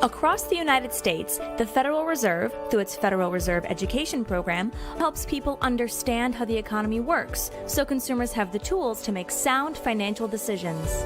Across the United States, the Federal Reserve, through its Federal Reserve Education Program, helps people understand how the economy works so consumers have the tools to make sound financial decisions.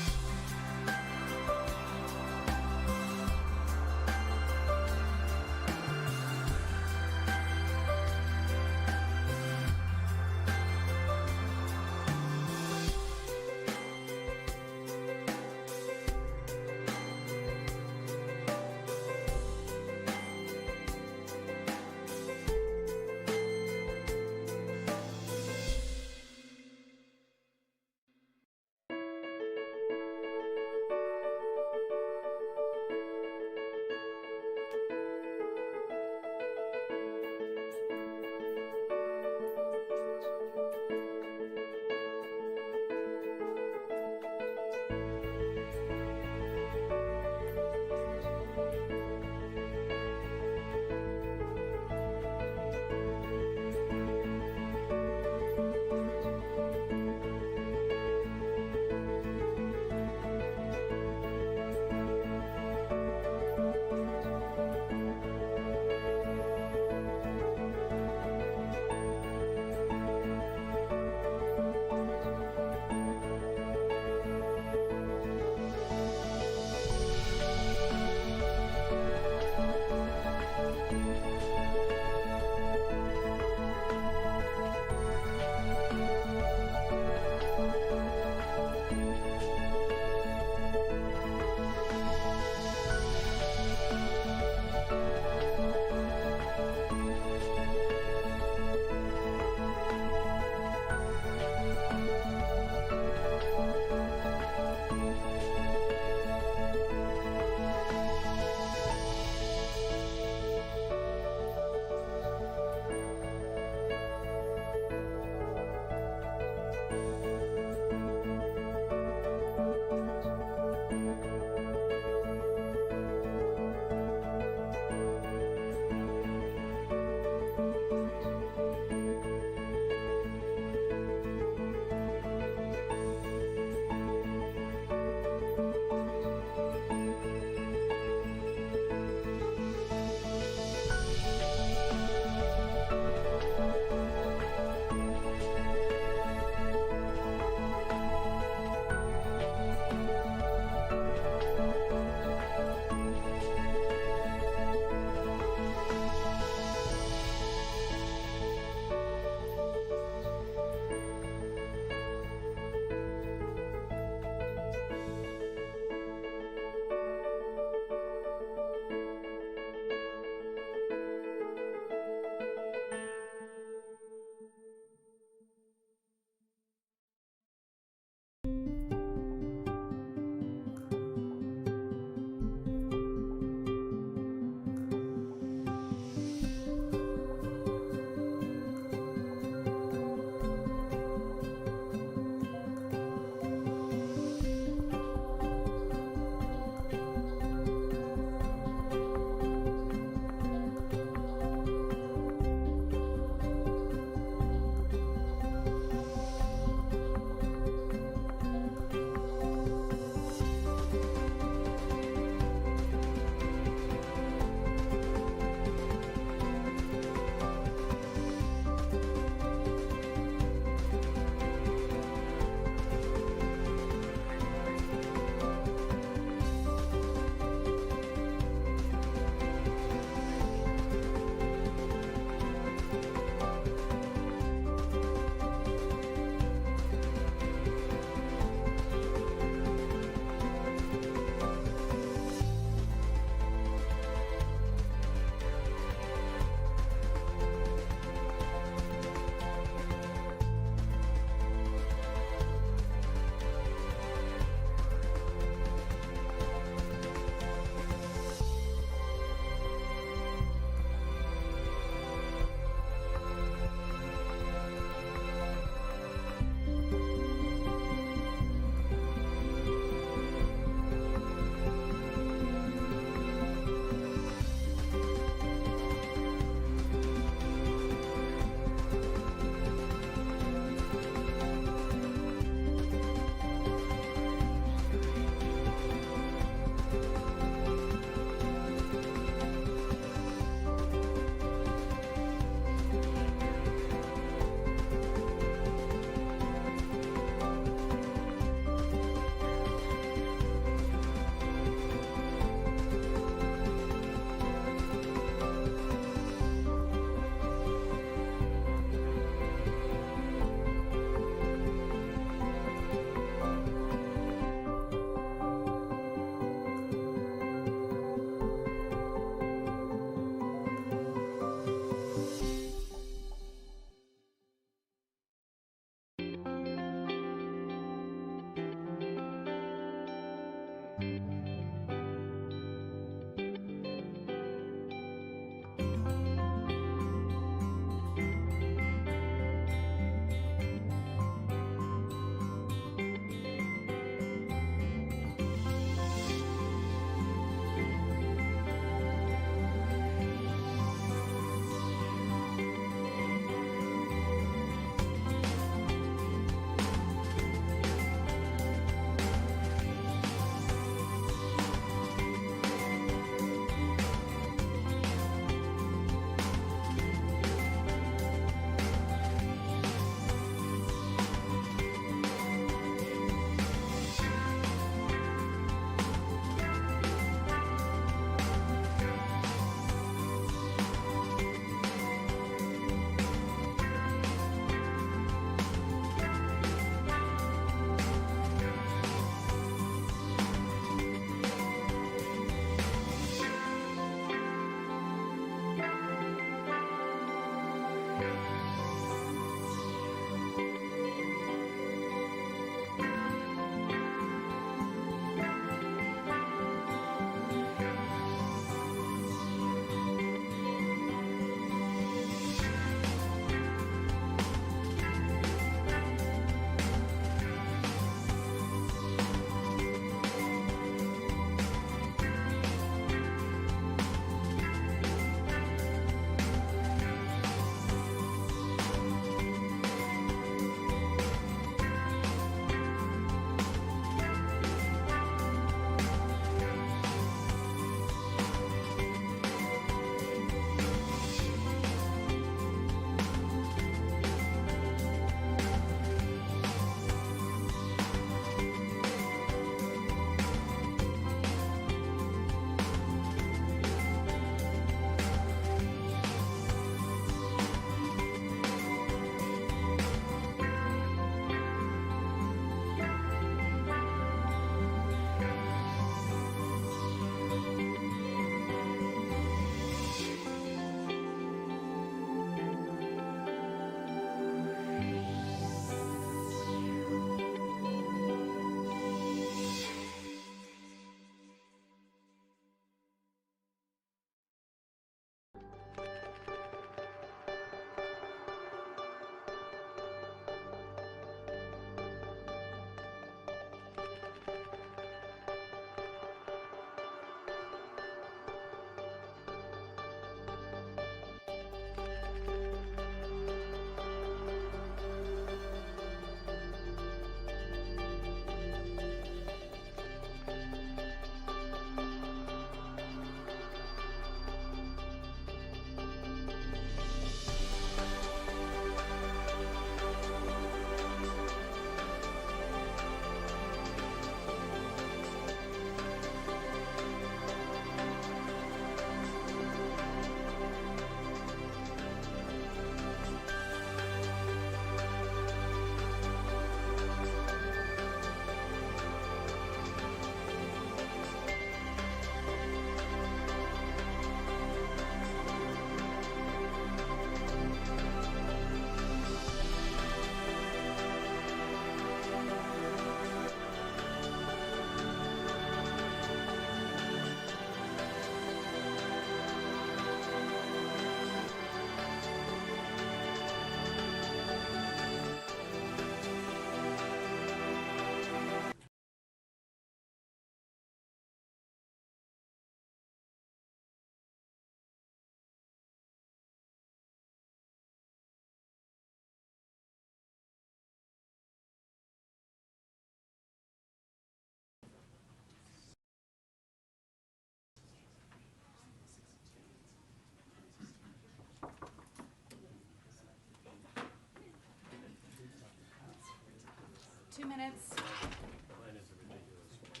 2 minutes. Mine is a ridiculous one.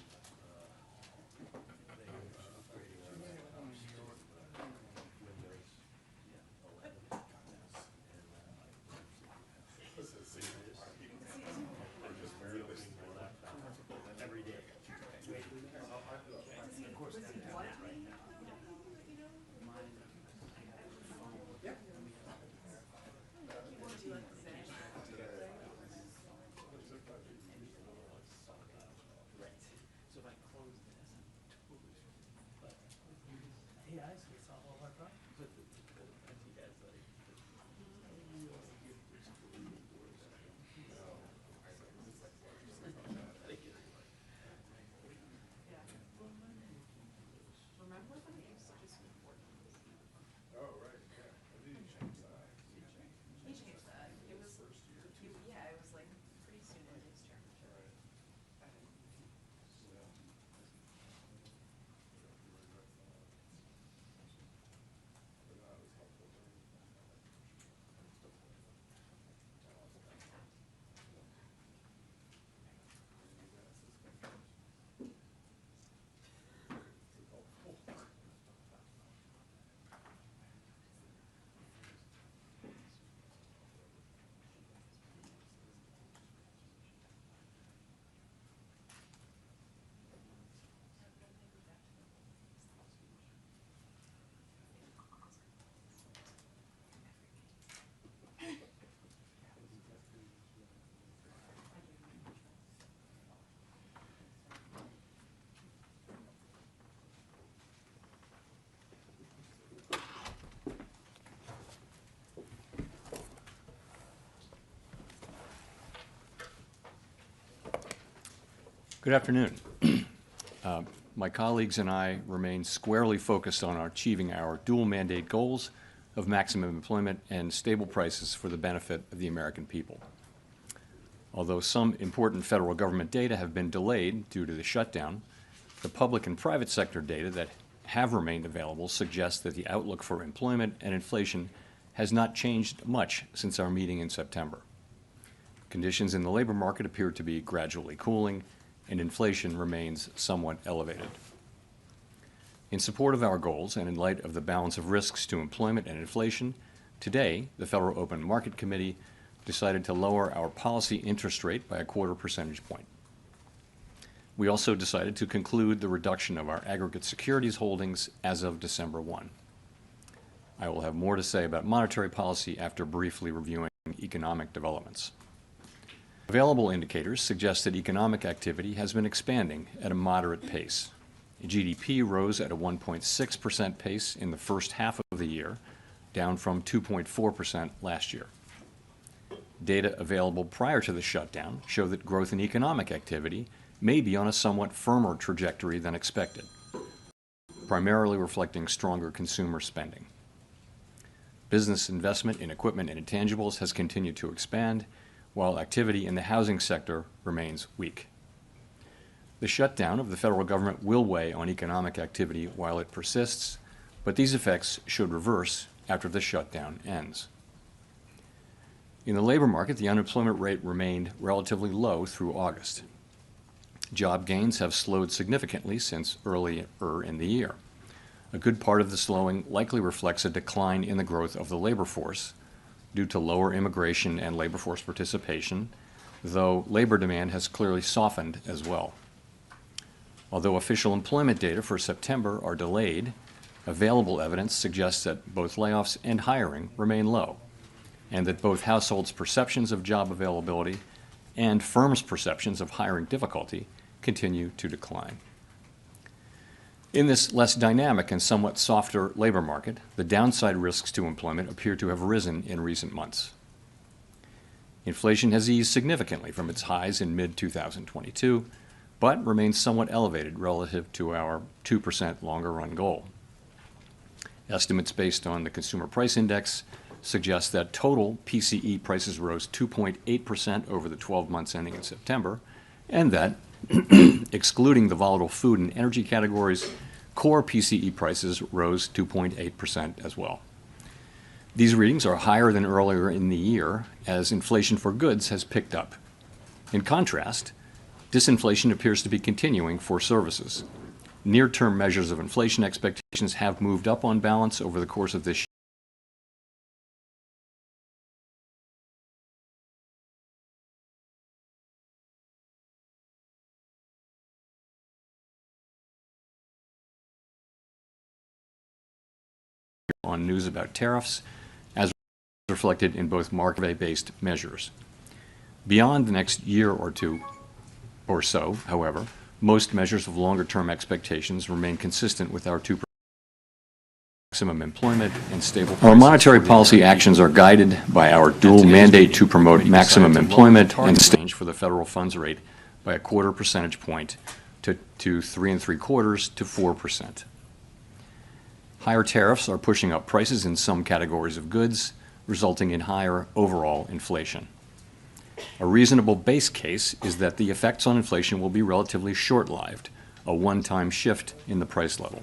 They are upgrading our laptops to Windows 11. And I'm just reopening my laptop every day. Of course, that's right now. So if I close this, I'm totally screwed. But AI is going to solve all our problems. But the IT guys like, Remember when it used to just be 4 times? Oh, right, yeah. I didn't change that. He changed that. It was, yeah, it was like pretty soon in his chairmanship. Right. Yeah. But no, it was helpful. Good afternoon. My colleagues and I remain squarely focused on achieving our dual mandate goals of maximum employment and stable prices for the benefit of the American people. Although some important federal government data have been delayed due to the shutdown, the public and private sector data that have remained available suggests that the outlook for employment and inflation has not changed much since our meeting in September. Conditions in the labor market appear to be gradually cooling, and inflation remains somewhat elevated. In support of our goals and in light of the balance of risks to employment and inflation, today the Federal Open Market Committee decided to lower our policy interest rate by a 1/4 percentage point. We also decided to conclude the reduction of our aggregate securities holdings as of December 1. I will have more to say about monetary policy after briefly reviewing economic developments. Available indicators suggest that economic activity has been expanding at a moderate pace. GDP rose at a 1.6% pace in the first half of the year, down from 2.4% last year. Data available prior to the shutdown show that growth in economic activity may be on a somewhat firmer trajectory than expected, primarily reflecting stronger consumer spending. Business investment in equipment and intangibles has continued to expand, while activity in the housing sector remains weak. The shutdown of the federal government will weigh on economic activity while it persists, but these effects should reverse after the shutdown ends. In the labor market, the unemployment rate remained relatively low through August. Job gains have slowed significantly since earlier in the year. A good part of the slowing likely reflects a decline in the growth of the labor force due to lower immigration and labor force participation, though labor demand has clearly softened as well. Although official employment data for September are delayed, available evidence suggests that both layoffs and hiring remain low, and that both households' perceptions of job availability and firms' perceptions of hiring difficulty continue to decline. In this less dynamic and somewhat softer labor market, the downside risks to employment appear to have risen in recent months. Inflation has eased significantly from its highs in mid-2022, but remains somewhat elevated relative to our 2% longer-run goal. Estimates based on the Consumer Price Index suggest that total PCE prices rose 2.8% over the 12 months ending in September, and that, excluding the volatile food and energy categories, core PCE prices rose 2.8% as well. These readings are higher than earlier in the year as inflation for goods has picked up. In contrast, disinflation appears to be continuing for services. Near-term measures of inflation expectations have moved up on balance over the course of this year. On news about tariffs, as reflected in both market-based measures. Beyond the next year or two or so, however, most measures of longer-term expectations remain consistent with our 2% maximum employment and stable prices. Our monetary policy actions are guided by our dual mandate to promote maximum employment and change for the federal funds rate by a 1/4 percentage point to 3 3/4 to 4%. Higher tariffs are pushing up prices in some categories of goods, resulting in higher overall inflation. A reasonable base case is that the effects on inflation will be relatively short-lived, a one-time shift in the price level.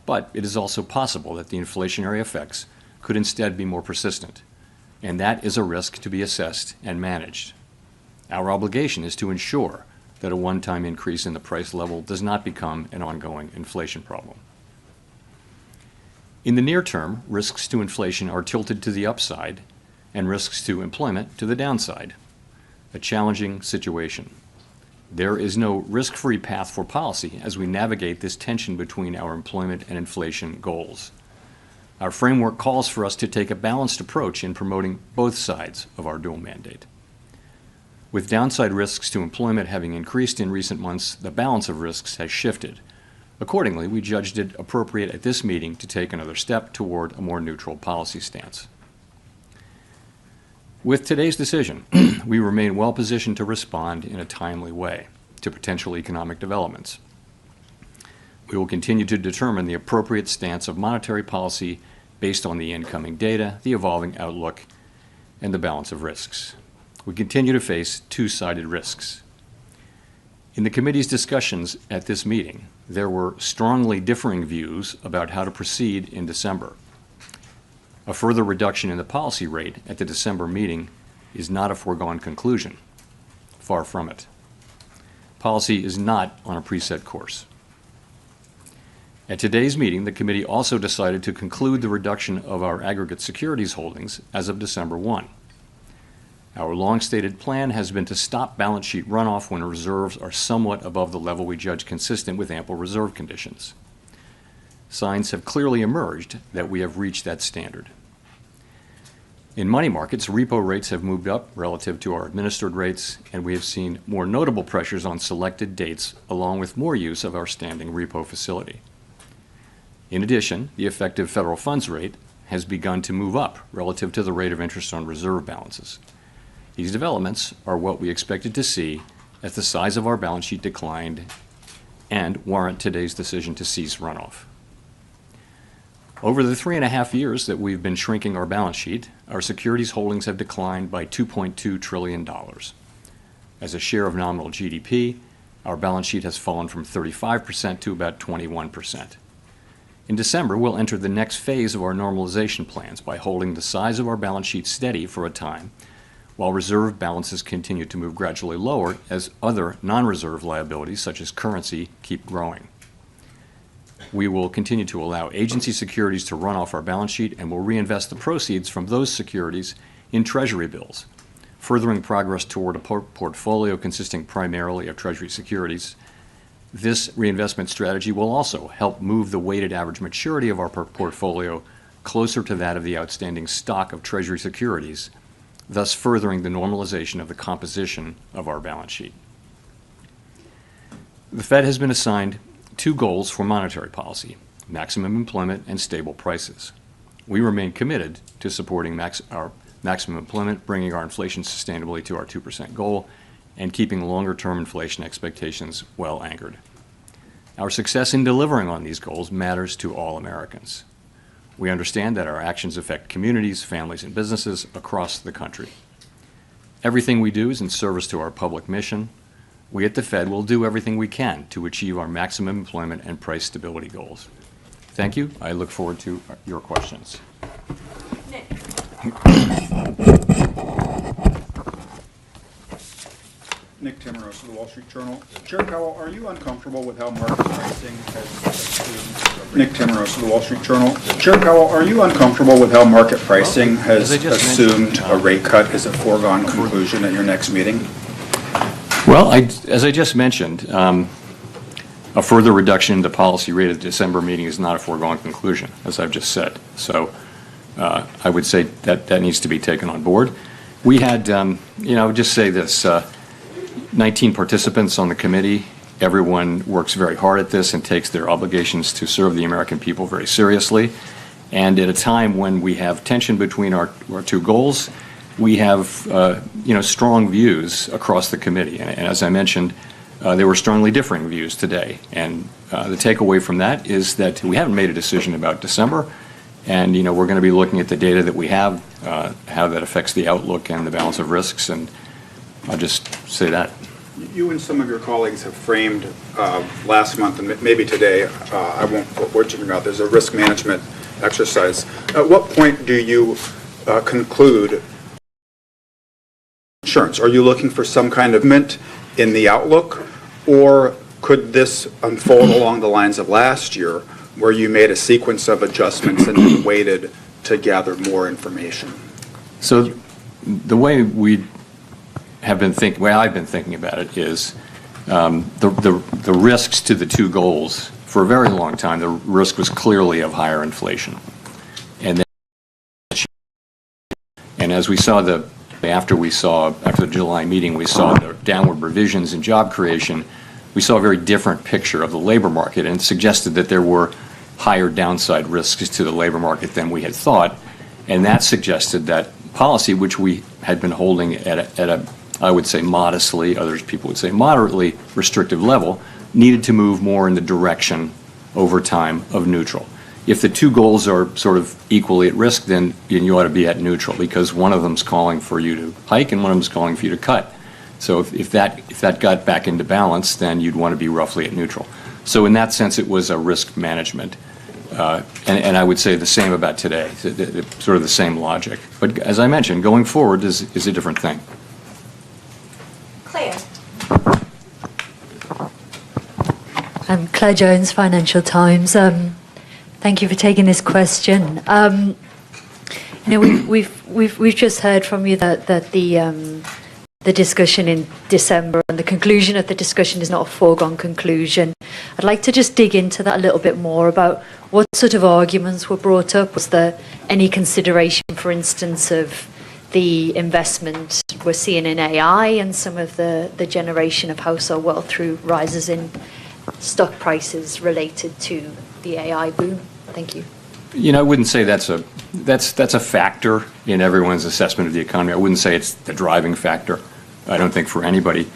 But it is also possible that the inflationary effects could instead be more persistent, and that is a risk to be assessed and managed. Our obligation is to ensure that a one-time increase in the price level does not become an ongoing inflation problem. In the near term, risks to inflation are tilted to the upside and risks to employment to the downside, a challenging situation. There is no risk-free path for policy as we navigate this tension between our employment and inflation goals. Our framework calls for us to take a balanced approach in promoting both sides of our dual mandate. With downside risks to employment having increased in recent months, the balance of risks has shifted. Accordingly, we judged it appropriate at this meeting to take another step toward a more neutral policy stance. With today's decision, we remain well positioned to respond in a timely way to potential economic developments. We will continue to determine the appropriate stance of monetary policy based on the incoming data, the evolving outlook, and the balance of risks. We continue to face two-sided risks. In the committee's discussions at this meeting, there were strongly differing views about how to proceed in December. A further reduction in the policy rate at the December meeting is not a foregone conclusion. Far from it. Policy is not on a preset course. At today's meeting, the committee also decided to conclude the reduction of our aggregate securities holdings as of December 1. Our long-stated plan has been to stop balance sheet runoff when reserves are somewhat above the level we judge consistent with ample reserve conditions. Signs have clearly emerged that we have reached that standard. In money markets, repo rates have moved up relative to our administered rates, and we have seen more notable pressures on selected dates, along with more use of our standing repo facility. In addition, the effective federal funds rate has begun to move up relative to the rate of interest on reserve balances. These developments are what we expected to see as the size of our balance sheet declined and warrant today's decision to cease runoff. Over the 3.5 years that we've been shrinking our balance sheet, our securities holdings have declined by $2.2 trillion. As a share of nominal GDP, our balance sheet has fallen from 35% to about 21%. In December, we'll enter the next phase of our normalization plans by holding the size of our balance sheet steady for a time, while reserve balances continue to move gradually lower as other non-reserve liabilities, such as currency, keep growing. We will continue to allow agency securities to run off our balance sheet and will reinvest the proceeds from those securities in Treasury bills, furthering progress toward a portfolio consisting primarily of Treasury securities. This reinvestment strategy will also help move the weighted average maturity of our portfolio closer to that of the outstanding stock of Treasury securities, thus furthering the normalization of the composition of our balance sheet. The Fed has been assigned two goals for monetary policy: maximum employment and stable prices. We remain committed to supporting our maximum employment, bringing our inflation sustainably to our 2% goal, and keeping longer-term inflation expectations well anchored. Our success in delivering on these goals matters to all Americans. We understand that our actions affect communities, families, and businesses across the country. Everything we do is in service to our public mission. We at the Fed will do everything we can to achieve our maximum employment and price stability goals. Thank you. I look forward to your questions. Nick. Nick Timmeros of the Wall Street Journal. Chair Powell, are you uncomfortable with how market pricing has assumed... Nick Timmeros of the Wall Street Journal. Chair Powell, are you uncomfortable with how market pricing has assumed a rate cut is a foregone conclusion at your next meeting? Well, as I just mentioned, a further reduction in the policy rate at the December meeting is not a foregone conclusion, as I've just said. So I would say that needs to be taken on board. We had, I would just say this, 19 participants on the committee. Everyone works very hard at this and takes their obligations to serve the American people very seriously. And at a time when we have tension between our two goals, we have, strong views across the committee. And as I mentioned, there were strongly differing views today. And the takeaway from that is that we haven't made a decision about December. And, we're going to be looking at the data that we have, how that affects the outlook and the balance of risks. And I'll just say that. You and some of your colleagues have framed last month and maybe today, I won't put words in your mouth, there's a risk management exercise. At what point do you conclude insurance? Are you looking for some kind of movement in the outlook, or could this unfold along the lines of last year where you made a sequence of adjustments and then waited to gather more information? So the way I've been thinking about it is the risks to the two goals. For a very long time, the risk was clearly of higher inflation. And as we saw after the July meeting, we saw the downward revisions in job creation, we saw a very different picture of the labor market and suggested that there were higher downside risks to the labor market than we had thought. And that suggested that policy, which we had been holding at a I would say modestly, others people would say moderately restrictive level, needed to move more in the direction over time of neutral. If the two goals are sort of equally at risk, then you ought to be at neutral, because one of them's calling for you to hike and one of them's calling for you to cut. So if that got back into balance, then you'd want to be roughly at neutral. So in that sense, it was a risk management. And I would say the same about today, sort of the same logic. But as I mentioned, going forward is a different thing. Claire. I'm Claire Jones, Financial Times. Thank you for taking this question. We've just heard from you that the discussion in December and the conclusion of the discussion is not a foregone conclusion. I'd like to just dig into that a little bit more about what sort of arguments were brought up. Was there any consideration, for instance, of the investment we're seeing in AI and some of the generation of household wealth through rises in stock prices related to the AI boom? Thank you. I wouldn't say that's a factor in everyone's assessment of the economy. I wouldn't say it's the driving factor. I don't think for anybody.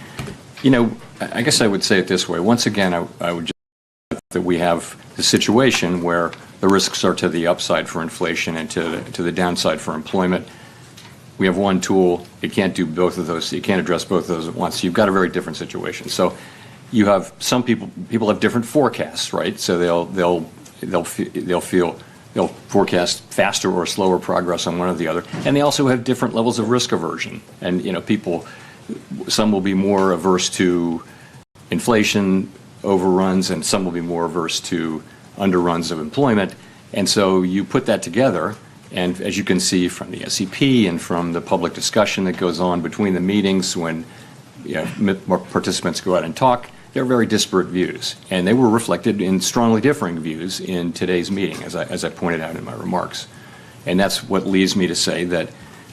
I guess I would say it this way. Once again, I would just say that we have the situation where the risks are to the upside for inflation and to the downside for employment. We have one tool. It can't do both of those. You can't address both of those at once. You've got a very different situation. So you have some people have different forecasts, right? So they'll forecast faster or slower progress on one or the other, and they also have different levels of risk aversion. And some will be more averse to inflation overruns, and some will be more averse to underruns of employment. And so you put that together, and as you can see from the SEP and from the public discussion that goes on between the meetings when participants go out and talk, they're very disparate views, and they were reflected in strongly differing views in today's meeting, as I pointed out in my remarks. And that's what leads me to say that,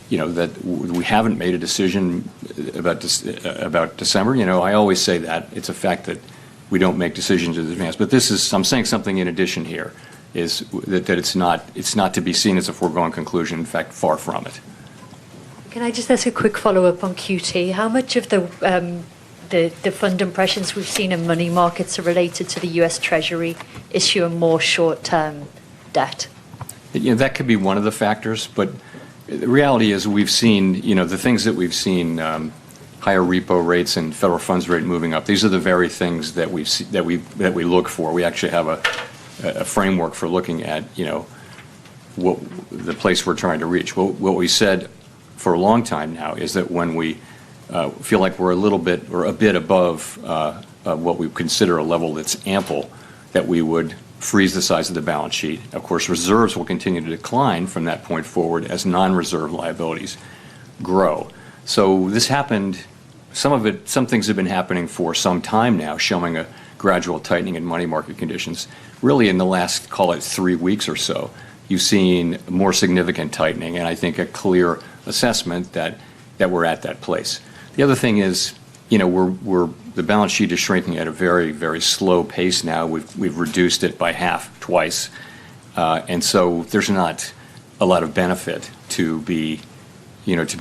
that we haven't made a decision about December. I always say that. It's a fact that we don't make decisions in advance. But I'm saying something in addition here, is that it's not to be seen as a foregone conclusion. In fact, far from it. Can I just ask a quick follow-up on QT? How much of the fund impressions we've seen in money markets are related to the U.S. Treasury issuing more short-term debt? That could be one of the factors, but the reality is we've seen, the things that we've seen, higher repo rates and federal funds rate moving up. These are the very things that we look for. We actually have a framework for looking at, what the place we're trying to reach. What we said for a long time now is that when we feel like we're a little bit or a bit above what we consider a level that's ample, that we would freeze the size of the balance sheet. Of course, reserves will continue to decline from that point forward as non-reserve liabilities grow. So this happened, some things have been happening for some time now, showing a gradual tightening in money market conditions. Really in the last, call it 3 weeks or so, you've seen more significant tightening, and I think a clear assessment that we're at that place. The other thing is, you know, the balance sheet is shrinking at a very, very slow pace now. We've reduced it by half twice, and so there's not a lot of benefit to be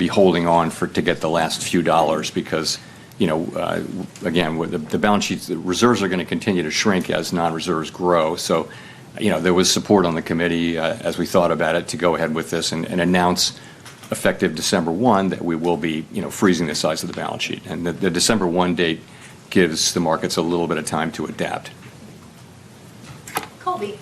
holding on to get the last few dollars, because, you know, again, the balance sheets, the reserves are going to continue to shrink as non-reserves grow. So, you know, there was support on the committee as we thought about it to go ahead with this and announce effective December 1 that we will be, you know, freezing the size of the balance sheet. And the December 1 date gives the markets a little bit of time to adapt. Colby.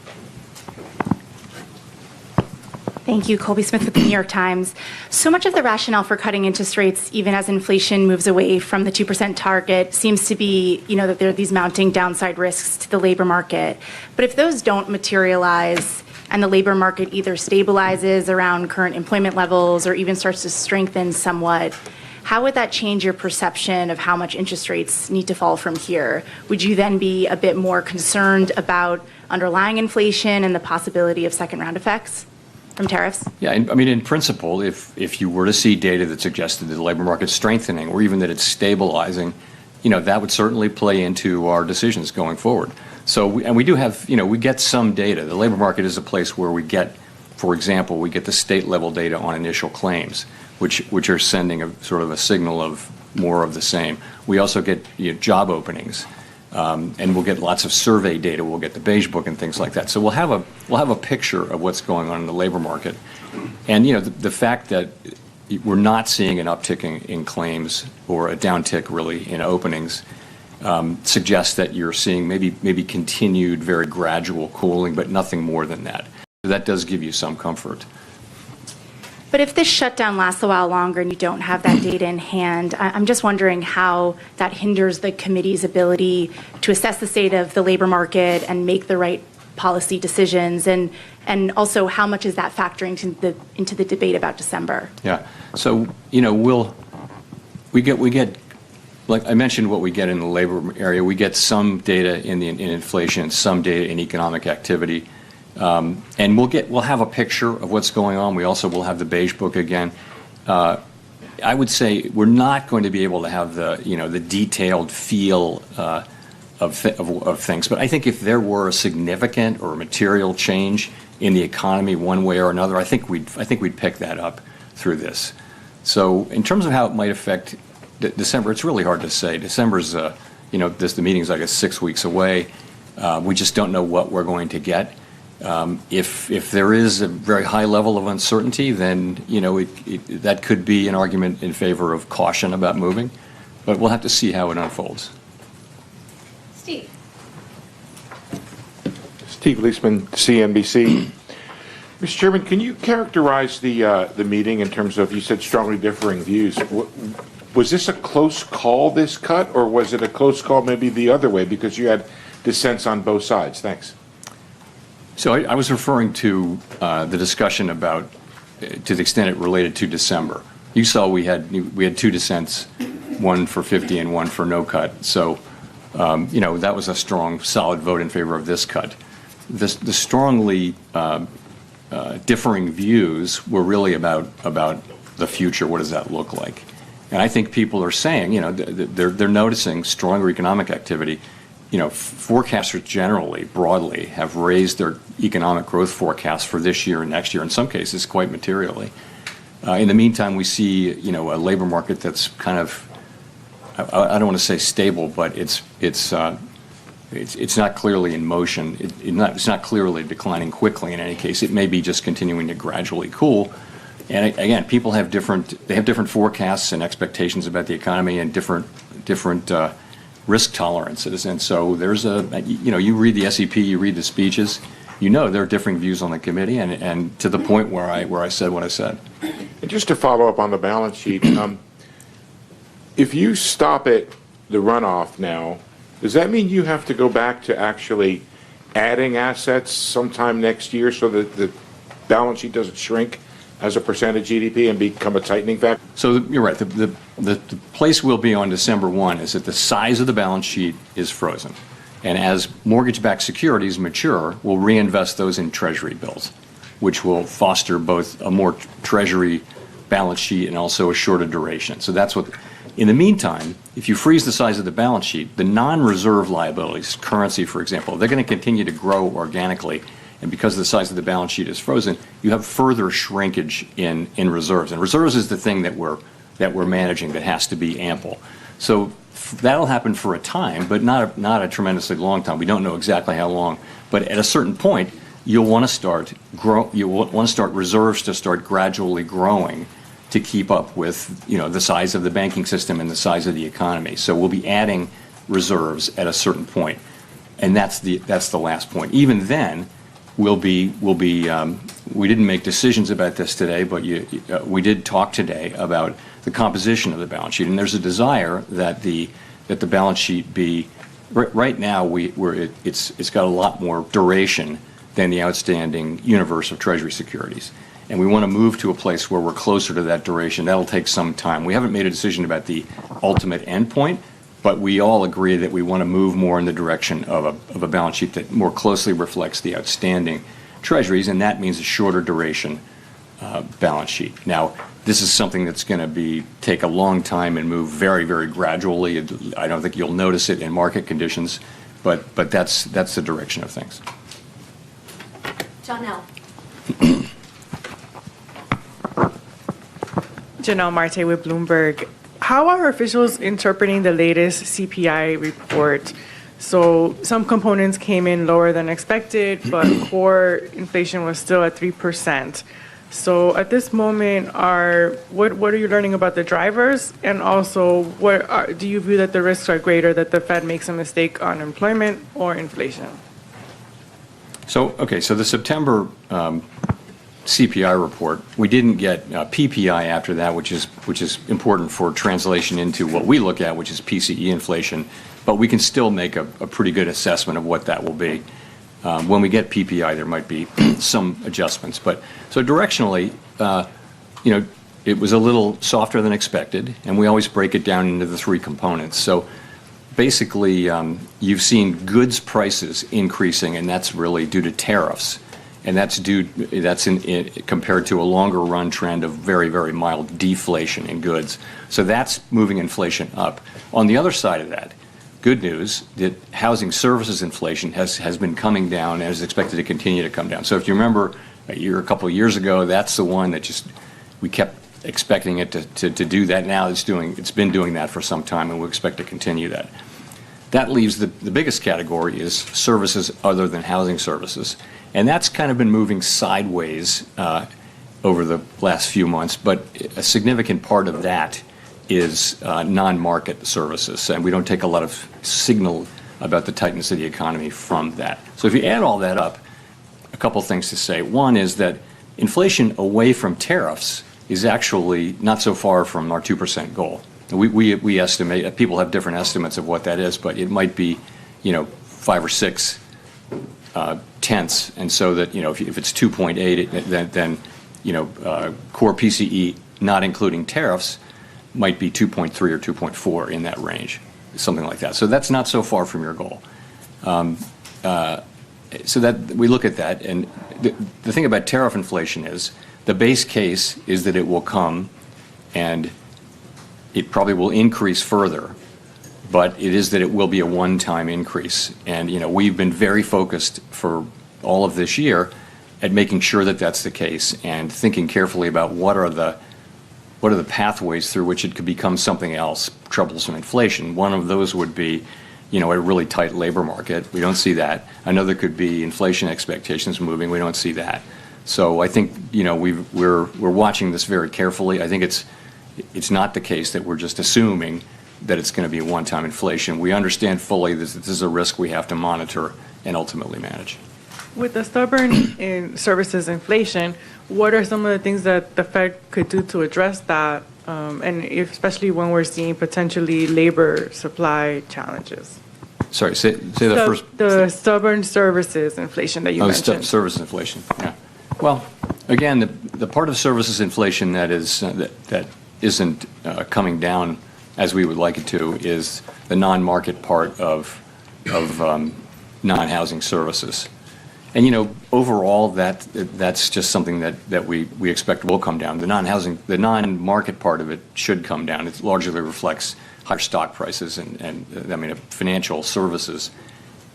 Thank you. Colby Smith with the New York Times. So much of the rationale for cutting interest rates, even as inflation moves away from the 2% target, seems to be, you know, that there are these mounting downside risks to the labor market. But if those don't materialize and the labor market either stabilizes around current employment levels or even starts to strengthen somewhat, how would that change your perception of how much interest rates need to fall from here? Would you then be a bit more concerned about underlying inflation and the possibility of second-round effects from tariffs? Yeah, I mean, in principle, if you were to see data that suggested that the labor market's strengthening or even that it's stabilizing, you know, that would certainly play into our decisions going forward. So, we do have, you know, we get some data. The labor market is a place where we get, for example, we get the state-level data on initial claims, which are sending a sort of a signal of more of the same. We also get, you know, job openings, and we'll get lots of survey data. We'll get the Beige Book and things like that. So we'll have a picture of what's going on in the labor market, and, you know, the fact that we're not seeing an uptick in claims or a downtick really in openings suggests that you're seeing maybe continued very gradual cooling, but nothing more than that. That does give you some comfort. But if this shutdown lasts a while longer and you don't have that data in hand, I'm just wondering how that hinders the committee's ability to assess the state of the labor market and make the right policy decisions, and also how much is that factoring into the debate about December? Yeah. So, you know, we get like I mentioned what we get in the labor area. We get some data in inflation, some data in economic activity. And we'll have a picture of what's going on. We also will have the Beige Book again. I would say we're not going to be able to have the detailed feel of things. But I think if there were a significant or material change in the economy one way or another, I think we'd pick that up through this. So in terms of how it might affect December, it's really hard to say. December's the meeting's like 6 weeks away. We just don't know what we're going to get. If there is a very high level of uncertainty, then, you know, that could be an argument in favor of caution about moving, but we'll have to see how it unfolds. Steve. Steve Leisman, CNBC. Mr. Chairman, can you characterize the meeting in terms of, you said strongly differing views. Was this a close call, this cut, or was it a close call maybe the other way because you had dissents on both sides? Thanks. So I was referring to the discussion about, to the extent it related to December. You saw we had 2 dissents, one for 50 and one for no cut. So, you know, that was a strong, solid vote in favor of this cut. The strongly differing views were really about the future. What does that look like? And I think people are saying, you know, they're noticing stronger economic activity. You know, forecasters generally, broadly, have raised their economic growth forecasts for this year and next year, in some cases quite materially. In the meantime, we see, you know, a labor market that's kind of, I don't want to say stable, but it's not clearly in motion. It's not clearly declining quickly in any case. It may be just continuing to gradually cool. And again, people have different forecasts and expectations about the economy and different risk tolerances. And so you read the SEP, you read the speeches, you know there are differing views on the committee, and to the point where I said what I said. And just to follow up on the balance sheet, if you stop at the runoff now, does that mean you have to go back to actually adding assets sometime next year so that the balance sheet doesn't shrink as a percent of GDP and become a tightening factor? So you're right. The place we'll be on December 1 is that the size of the balance sheet is frozen. And as mortgage-backed securities mature, we'll reinvest those in Treasury bills, which will foster both a more Treasury balance sheet and also a shorter duration. So that's what, in the meantime, if you freeze the size of the balance sheet, the non-reserve liabilities, currency, for example, they're going to continue to grow organically. And because the size of the balance sheet is frozen, you have further shrinkage in reserves. And reserves is the thing that we're managing that has to be ample. So that'll happen for a time, but not a tremendously long time. We don't know exactly how long. But at a certain point, you'll want to start reserves to start gradually growing to keep up with, you know, the size of the banking system and the size of the economy. So we'll be adding reserves at a certain point, and that's the last point. Even then, we didn't make decisions about this today, but we did talk today about the composition of the balance sheet, and there's a desire that the balance sheet be right now it's got a lot more duration than the outstanding universe of Treasury securities, and we want to move to a place where we're closer to that duration. That'll take some time. We haven't made a decision about the ultimate endpoint, but we all agree that we want to move more in the direction of a balance sheet that more closely reflects the outstanding Treasuries, and that means a shorter duration balance sheet. Now, this is something that's going to take a long time and move very, very gradually. I don't think you'll notice it in market conditions, but that's the direction of things. Janelle. Janelle Marte with Bloomberg. How are officials interpreting the latest CPI report? So some components came in lower than expected, but core inflation was still at 3%. So at this moment, what are you learning about the drivers? And also, do you view that the risks are greater that the Fed makes a mistake on employment or inflation? So the September CPI report, we didn't get PPI after that, which is important for translation into what we look at, which is PCE inflation. But we can still make a pretty good assessment of what that will be. When we get PPI, there might be some adjustments. But so directionally, it was a little softer than expected, and we always break it down into the three components. So basically, you've seen goods prices increasing, and that's really due to tariffs. And that's compared to a longer run trend of very, very mild deflation in goods. So that's moving inflation up. On the other side of that, good news that housing services inflation has been coming down and is expected to continue to come down. So if you remember a couple of years ago, that's the one that we kept expecting it to do that. Now it's been doing that for some time, and we expect to continue that. That leaves the biggest category is services other than housing services. And that's kind of been moving sideways over the last few months, but a significant part of that is non-market services, and we don't take a lot of signal about the tightness of the economy from that. So if you add all that up, a couple things to say. One is that inflation away from tariffs is actually not so far from our 2% goal. We estimate, people have different estimates of what that is, but it might be, 5 or 6 tenths, and so that if it's 2.8, then core PCE, not including tariffs, might be 2.3 or 2.4 in that range, something like that. So that's not so far from your goal. So that we look at that, and the thing about tariff inflation is the base case is that it will come, and it probably will increase further. But it is that it will be a one-time increase. And, we've been very focused for all of this year at making sure that that's the case and thinking carefully about what are the pathways through which it could become something else, troublesome inflation. One of those would be, a really tight labor market. We don't see that. Another could be inflation expectations moving. We don't see that. So I think, we're watching this very carefully. I think it's not the case that we're just assuming that it's going to be a one-time inflation. We understand fully that this is a risk we have to monitor and ultimately manage. With the stubborn in services inflation, what are some of the things that the Fed could do to address that and especially when we're seeing potentially labor supply challenges. Sorry, say that first. The stubborn services inflation that you mentioned. Service inflation, yeah. Well, again, the part of services inflation that isn't coming down as we would like it to is the non-market part of non-housing services. And, overall, that's just something that we expect will come down. The non-market part of it should come down. It largely reflects higher stock prices and financial services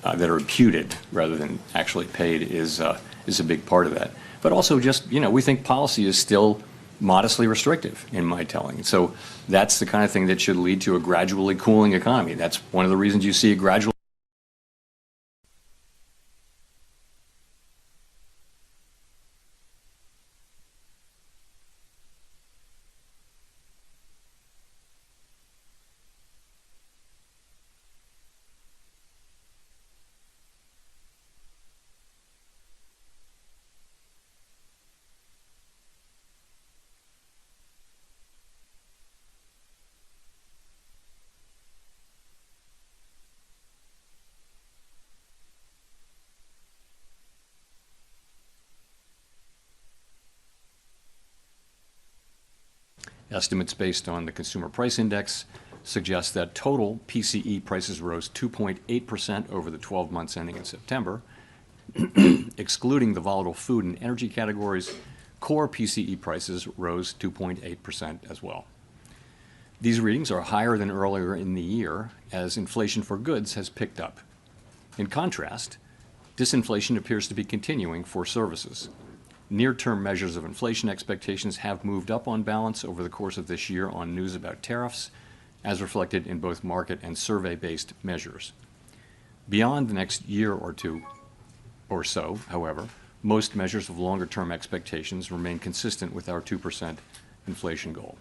that are imputed rather than actually paid is a big part of that. But also just, we think policy is still modestly restrictive in my telling. So that's the kind of thing that should lead to a gradually cooling economy. That's one of the reasons you see a gradual estimates based on the Consumer Price Index suggest that total PCE prices rose 2.8% over the 12 months ending in September. Excluding the volatile food and energy categories, core PCE prices rose 2.8% as well. These readings are higher than earlier in the year as inflation for goods has picked up. In contrast, disinflation appears to be continuing for services. Near-term measures of inflation expectations have moved up on balance over the course of this year on news about tariffs, as reflected in both market and survey-based measures. Beyond the next year or two or so, however, most measures of longer-term expectations remain consistent with our 2% inflation goal.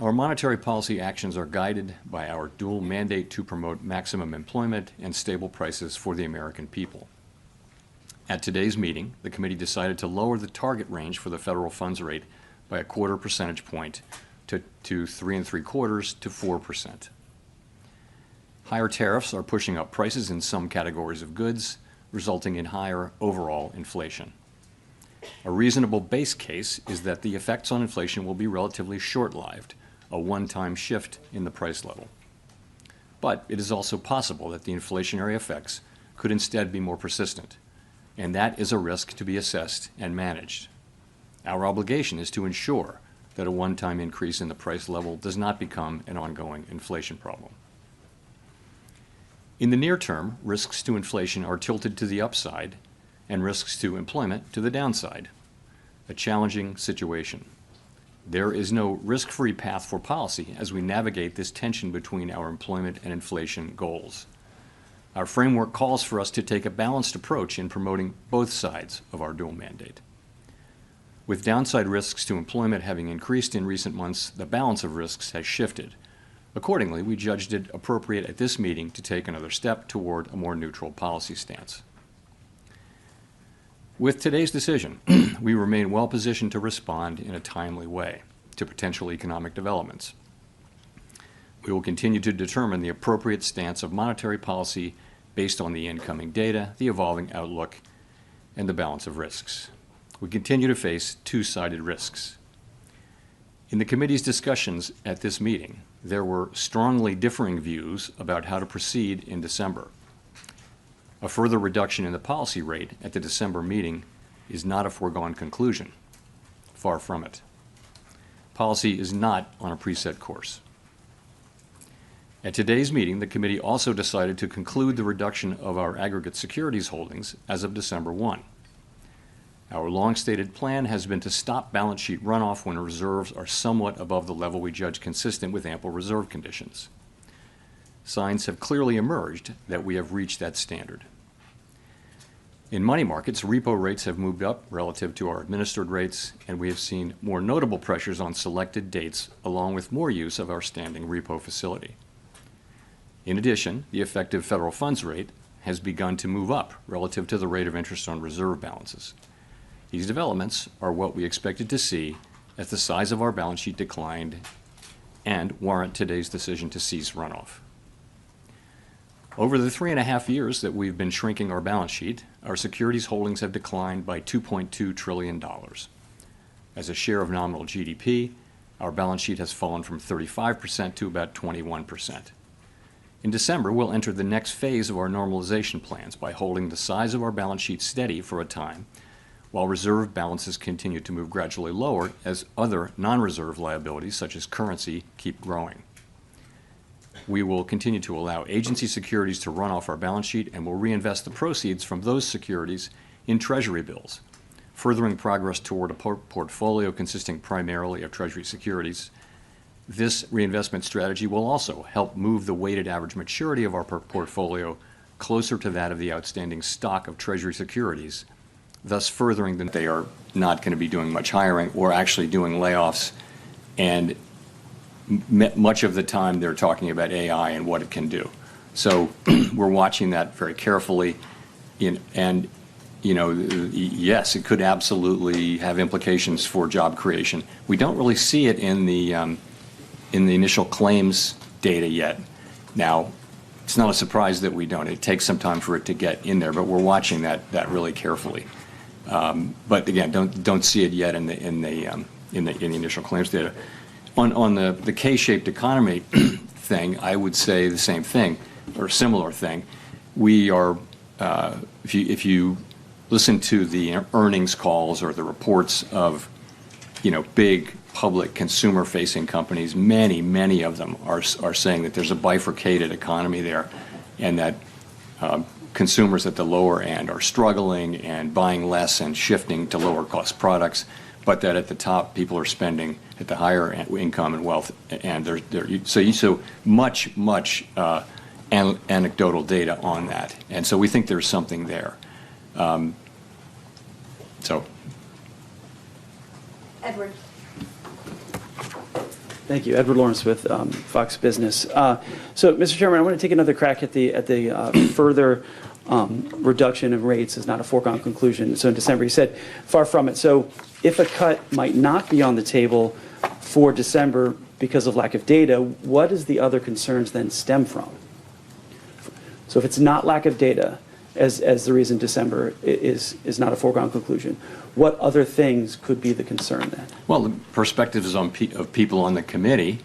Our monetary policy actions are guided by our dual mandate to promote maximum employment and stable prices for the American people. At today's meeting, the committee decided to lower the target range for the federal funds rate by a 1/4 percentage point to 3.75% to 4%. Higher tariffs are pushing up prices in some categories of goods, resulting in higher overall inflation. A reasonable base case is that the effects on inflation will be relatively short-lived, a one-time shift in the price level. But it is also possible that the inflationary effects could instead be more persistent, and that is a risk to be assessed and managed. Our obligation is to ensure that a one-time increase in the price level does not become an ongoing inflation problem. In the near term, risks to inflation are tilted to the upside and risks to employment to the downside, a challenging situation. There is no risk-free path for policy as we navigate this tension between our employment and inflation goals. Our framework calls for us to take a balanced approach in promoting both sides of our dual mandate. With downside risks to employment having increased in recent months, the balance of risks has shifted. Accordingly, we judged it appropriate at this meeting to take another step toward a more neutral policy stance. With today's decision, we remain well positioned to respond in a timely way to potential economic developments. We will continue to determine the appropriate stance of monetary policy based on the incoming data, the evolving outlook, and the balance of risks. We continue to face two-sided risks. In the committee's discussions at this meeting, there were strongly differing views about how to proceed in December. A further reduction in the policy rate at the December meeting is not a foregone conclusion. Far from it. Policy is not on a preset course. At today's meeting, the committee also decided to conclude the reduction of our aggregate securities holdings as of December 1. Our long-stated plan has been to stop balance sheet runoff when reserves are somewhat above the level we judge consistent with ample reserve conditions. Signs have clearly emerged that we have reached that standard. In money markets, repo rates have moved up relative to our administered rates, and we have seen more notable pressures on selected dates, along with more use of our standing repo facility. In addition, the effective federal funds rate has begun to move up relative to the rate of interest on reserve balances. These developments are what we expected to see as the size of our balance sheet declined and warrant today's decision to cease runoff. Over the 3.5 years that we've been shrinking our balance sheet, our securities holdings have declined by $2.2 trillion. As a share of nominal GDP, our balance sheet has fallen from 35% to about 21%. In December, we'll enter the next phase of our normalization plans by holding the size of our balance sheet steady for a time, while reserve balances continue to move gradually lower as other non-reserve liabilities, such as currency, keep growing. We will continue to allow agency securities to run off our balance sheet and will reinvest the proceeds from those securities in Treasury bills, furthering progress toward a portfolio consisting primarily of Treasury securities. This reinvestment strategy will also help move the weighted average maturity of our portfolio closer to that of the outstanding stock of Treasury securities, thus furthering that they are not going to be doing much hiring or actually doing layoffs, and much of the time they're talking about AI and what it can do. So we're watching that very carefully, and yes, it could absolutely have implications for job creation. We don't really see it in the initial claims data yet. Now, it's not a surprise that we don't. It takes some time for it to get in there, but we're watching that really carefully. But again, don't see it yet in the initial claims data. On the K-shaped economy thing, I would say the same thing or similar thing. We are, if you listen to the earnings calls or the reports of, big public consumer-facing companies, many of them are saying that there's a bifurcated economy there, and that consumers at the lower end are struggling and buying less and shifting to lower-cost products, but that at the top, people are spending at the higher income and wealth, and so much anecdotal data on that, and so we think there's something there. Edward. Thank you, Edward Lawrence with Fox Business. So, Mr. Chairman, I want to take another crack at the further reduction of rates is not a foregone conclusion. So in December, you said far from it. So if a cut might not be on the table for December because of lack of data, what does the other concerns then stem from? So if it's not lack of data as the reason December is not a foregone conclusion, what other things could be the concern then? Well, the perspectives of people on the committee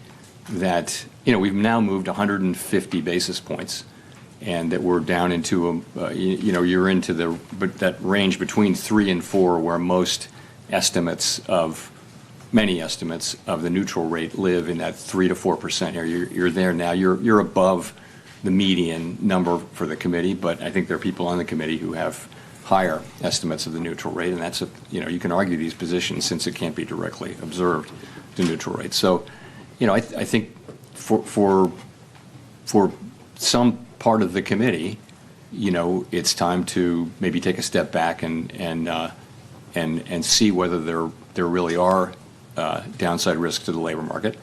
that, we've now moved 150 basis points, and that we're down into, you're into that range between 3 and 4 where many estimates of the neutral rate live in that 3 to 4% area. You're there now. You're above the median number for the committee, but I think there are people on the committee who have higher estimates of the neutral rate, and that's you can argue these positions since it can't be directly observed, the neutral rate. So, I think for some part of the committee, it's time to maybe take a step back and see whether there really are downside risks to the labor market,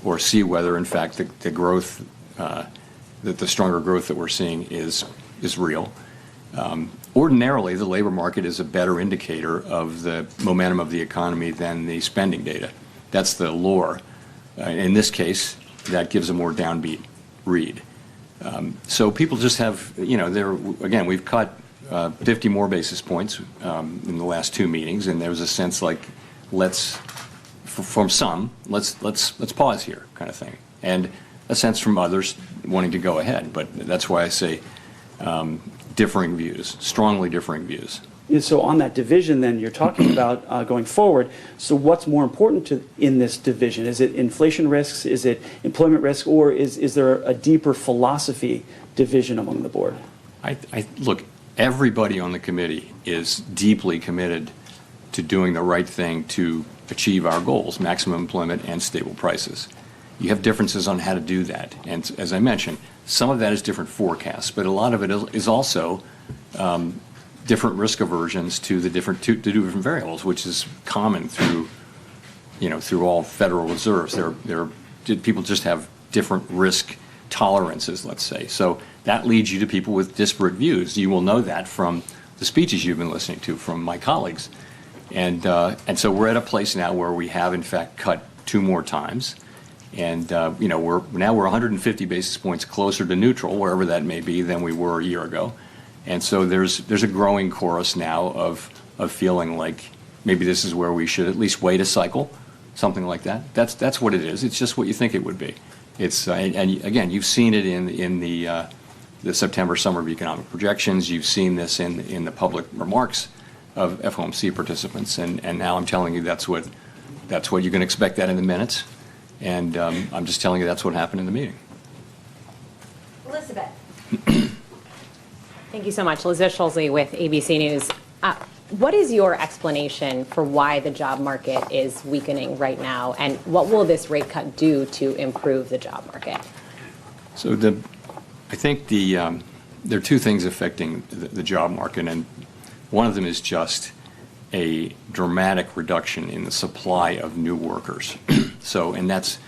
or see whether in fact the growth that the stronger growth that we're seeing is real. Ordinarily, the labor market is a better indicator of the momentum of the economy than the spending data. That's the lore. In this case, that gives a more downbeat read. So people just have, again, we've cut 50 more basis points in the last 2 meetings, and there's a sense like, let's pause here, kind of thing, and a sense from others wanting to go ahead. But that's why I say differing views, strongly differing views. So on that division, then, you're talking about going forward. So what's more important in this division? Is it inflation risks? Is it employment risk? Or is there a deeper philosophy division among the board? Look, everybody on the committee is deeply committed to doing the right thing to achieve our goals, maximum employment and stable prices. You have differences on how to do that. And as I mentioned, some of that is different forecasts, but a lot of it is also different risk aversions to the different variables, which is common through all Federal Reserves. People just have different risk tolerances, let's say. So that leads you to people with disparate views. You will know that from the speeches you've been listening to from my colleagues. And so we're at a place now where we have, in fact, cut 2 more times. And, we're 150 basis points closer to neutral, wherever that may be, than we were a year ago. And so there's a growing chorus now of feeling like maybe this is where we should at least wait a cycle, something like that. That's what it is. It's just what you think it would be. It's and again, you've seen it in the September Summer Economic Projections. You've seen this in the public remarks of FOMC participants, and now I'm telling you that's what you can expect that in the minutes. And I'm just telling you that's what happened in the meeting. Elizabeth. Thank you so much. Elizabeth Scholzley with ABC News. What is your explanation for why the job market is weakening right now, and what will this rate cut do to improve the job market? So I think there are 2 things affecting the job market, and one of them is just a dramatic reduction in the supply of new workers. And that's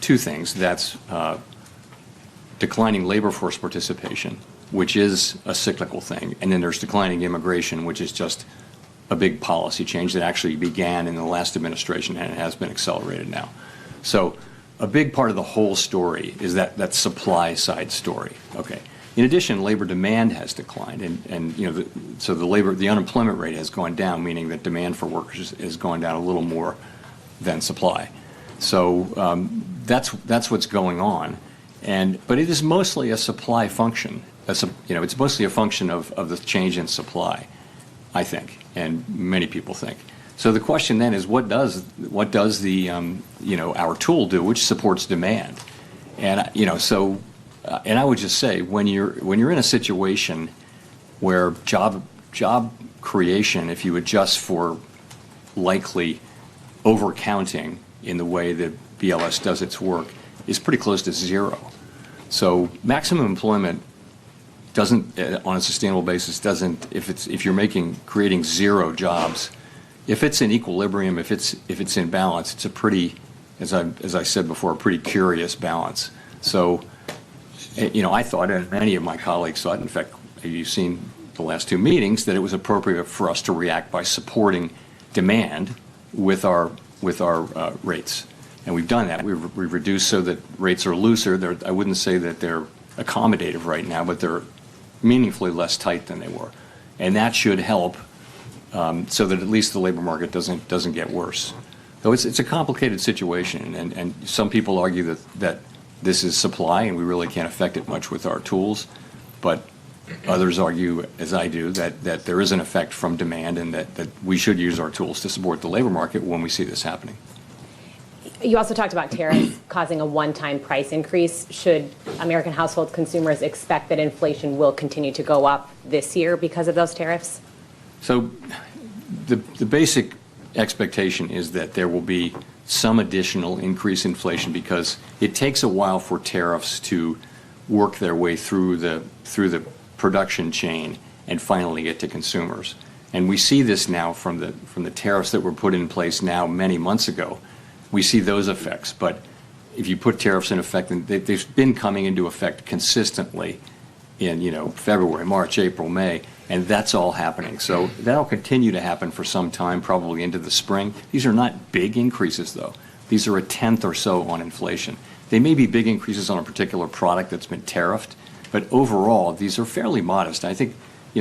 2 things. That's declining labor force participation, which is a cyclical thing, and then there's declining immigration, which is just a big policy change that actually began in the last administration and it has been accelerated now. So a big part of the whole story is that supply side story. Okay. In addition, labor demand has declined, and the unemployment rate has gone down, meaning that demand for workers is going down a little more than supply. So that's what's going on, but it is mostly a supply function. It's mostly a function of the change in supply, I think, and many people think. So the question then is, what does the our tool do, which supports demand, and I would just say when you're in a situation where job creation, if you adjust for likely overcounting in the way that BLS does its work, is pretty close to 0. So maximum employment doesn't, on a sustainable basis, if you're creating 0 jobs, if it's in equilibrium, if it's in balance, it's a pretty, as I said before, a pretty curious balance. So, I thought, and many of my colleagues thought, in fact, you've seen the last 2 meetings, that it was appropriate for us to react by supporting demand with our rates. And we've done that. We've reduced so that rates are looser. I wouldn't say that they're accommodative right now, but they're meaningfully less tight than they were. And that should help so that at least the labor market doesn't get worse. So it's a complicated situation, and some people argue that this is supply and we really can't affect it much with our tools, but others argue, as I do, that there is an effect from demand and that we should use our tools to support the labor market when we see this happening. You also talked about tariffs causing a one-time price increase. Should American household consumers expect that inflation will continue to go up this year because of those tariffs? So the basic expectation is that there will be some additional increase in inflation because it takes a while for tariffs to work their way through the production chain and finally get to consumers. And we see this now from the tariffs that were put in place now many months ago. We see those effects, but if you put tariffs in effect, and they've been coming into effect consistently in February, March, April, May, and that's all happening. So that'll continue to happen for some time, probably into the spring. These are not big increases, though. These are a tenth or so on inflation. They may be big increases on a particular product that's been tariffed, but overall, these are fairly modest. I think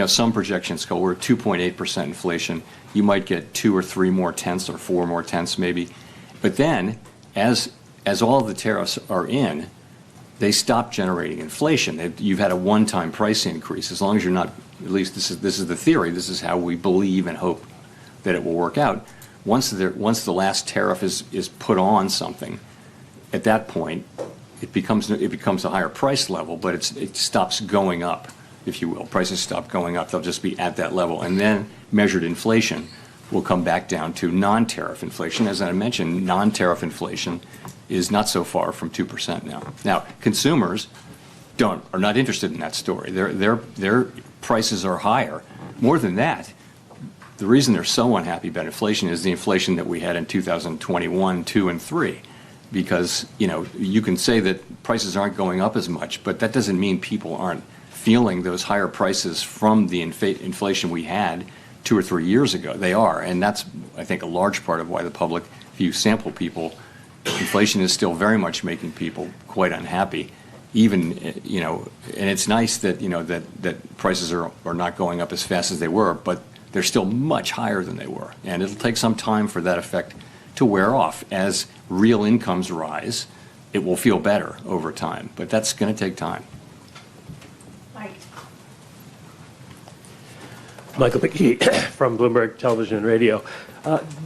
some projections go, we're at 2.8% inflation. You might get 2 or 3 more tenths or 4 more tenths maybe. But then, as all of the tariffs are in, they stop generating inflation. You've had a one-time price increase. As long as you're not, at least this is the theory, this is how we believe and hope that it will work out. Once the last tariff is put on something, at that point, it becomes a higher price level, but it stops going up, if you will. Prices stop going up. They'll just be at that level. And then measured inflation will come back down to non-tariff inflation. As I mentioned, non-tariff inflation is not so far from 2% now. Now, consumers are not interested in that story. Their prices are higher. More than that, the reason they're so unhappy about inflation is the inflation that we had in 2021, 2, and 3. Because, you can say that prices aren't going up as much, but that doesn't mean people aren't feeling those higher prices from the inflation we had 2 or 3 years ago. They are, and that's I think a large part of why the public, if you sample people, inflation is still very much making people quite unhappy. Even, you know, and it's nice that, you know, that prices are not going up as fast as they were, but they're still much higher than they were. And it'll take some time for that effect to wear off. As real incomes rise, it will feel better over time, but that's going to take time. Michael McKee from Bloomberg Television and Radio.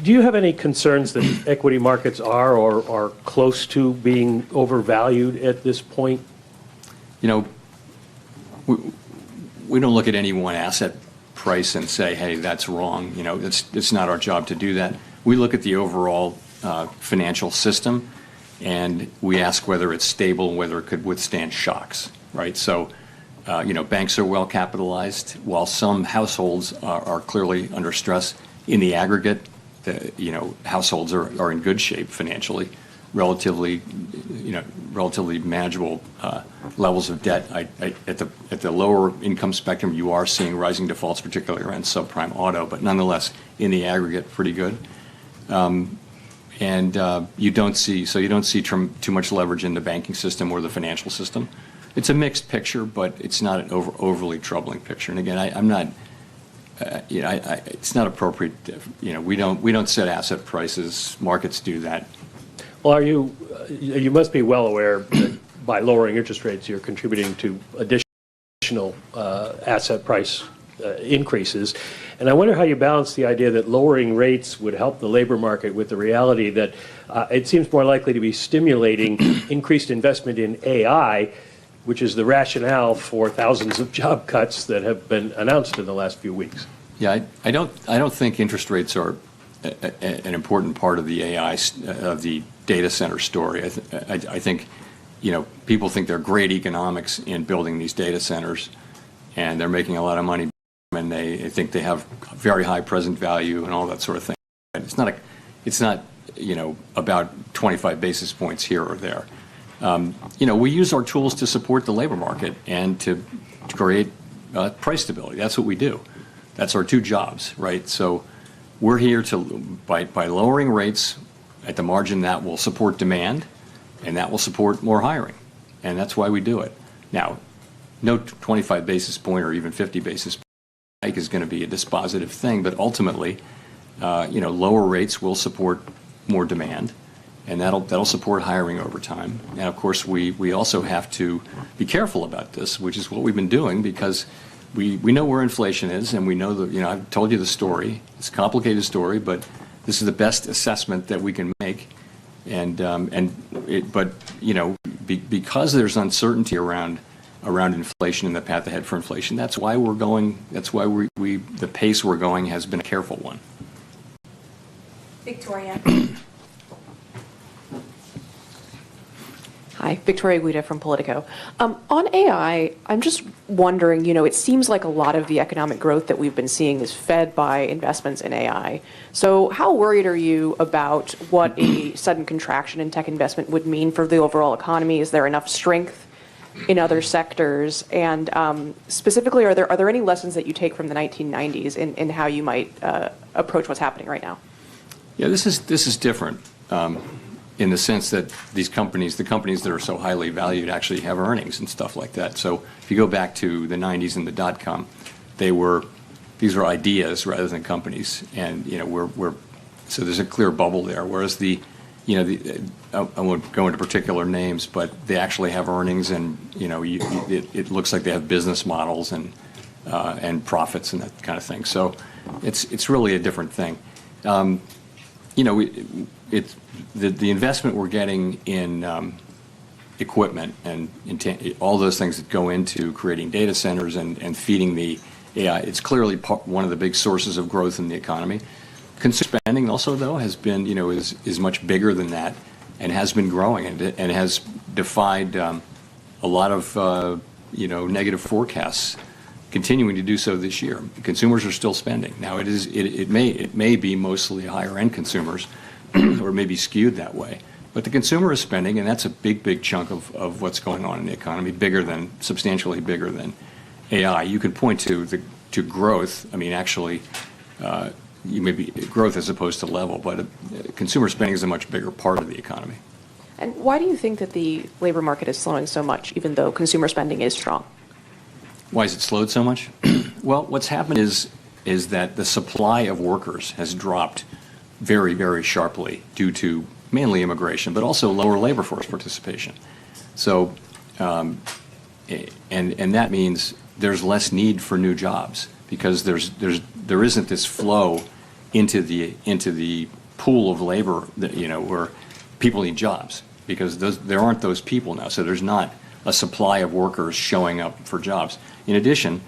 Do you have any concerns that equity markets are or are close to being overvalued at this point? You know, we don't look at any one asset price and say, hey, that's wrong. You know, it's not our job to do that. We look at the overall financial system, and we ask whether it's stable and whether it could withstand shocks, right? So, you know, banks are well capitalized, while some households are clearly under stress. In the aggregate, you know, households are in good shape financially, relatively manageable levels of debt. At the lower income spectrum, you are seeing rising defaults, particularly around subprime auto, but nonetheless, in the aggregate, pretty good. You don't see too much leverage in the banking system or the financial system. It's a mixed picture, but it's not an overly troubling picture. And again, I'm not. It's not appropriate. You know, we don't set asset prices. Markets do that. Well, you must be well aware that by lowering interest rates, you're contributing to additional asset price increases. And I wonder how you balance the idea that lowering rates would help the labor market with the reality that it seems more likely to be stimulating increased investment in AI, which is the rationale for thousands of job cuts that have been announced in the last few weeks. Yeah, I don't think interest rates are an important part of the AI of the data center story. I think, you know, people think they're great economics in building these data centers, and they're making a lot of money, and they think they have very high present value and all that sort of thing. It's not you know, about 25 basis points here or there. You know, we use our tools to support the labor market and to create price stability. That's what we do. That's our two jobs, right? So we're here by lowering rates at the margin, that will support demand, and that will support more hiring. And that's why we do it. Now, no 25 basis point or even 50 basis point hike is going to be a dispositive thing, but ultimately, you know, lower rates will support more demand, and that'll support hiring over time. And of course, we also have to be careful about this, which is what we've been doing, because we know where inflation is, and we know that, you know, I've told you the story. It's a complicated story, but this is the best assessment that we can make. But you know, because there's uncertainty around inflation and the path ahead for inflation, that's why we're going. That's why the pace we're going has been a careful one. Victoria. Hi, Victoria Guida from Politico. On AI, I'm just wondering, you know, it seems like a lot of the economic growth that we've been seeing is fed by investments in AI. So how worried are you about what a sudden contraction in tech investment would mean for the overall economy? Is there enough strength in other sectors? And specifically, are there any lessons that you take from the 1990s in how you might approach what's happening right now? Yeah, this is different. In the sense that the companies that are so highly valued actually have earnings and stuff like that. So if you go back to the 90s and the dot-com, these were ideas rather than companies, and you know so there's a clear bubble there. Whereas I won't go into particular names, but they actually have earnings, and you know it looks like they have business models and profits and that kind of thing. So it's really a different thing. You know, the investment we're getting in equipment and all those things that go into creating data centers and feeding the AI, it's clearly one of the big sources of growth in the economy. Consumer spending also, though, has been, you know, is much bigger than that and has been growing and has defied a lot of, you know, negative forecasts, continuing to do so this year. Consumers are still spending. Now, it may be mostly higher-end consumers, or maybe skewed that way. But the consumer is spending, and that's a big chunk of what's going on in the economy, substantially bigger than AI. You could point to growth. I mean, actually, maybe growth as opposed to level, but consumer spending is a much bigger part of the economy. And why do you think that the labor market is slowing so much, even though consumer spending is strong? Why has it slowed so much? Well, what's happened is that the supply of workers has dropped very, very sharply due to mainly immigration, but also lower labor force participation. So, and that means there's less need for new jobs because there isn't this flow into the pool of labor that, where people need jobs because there aren't those people now. So there's not a supply of workers showing up for jobs. In addition,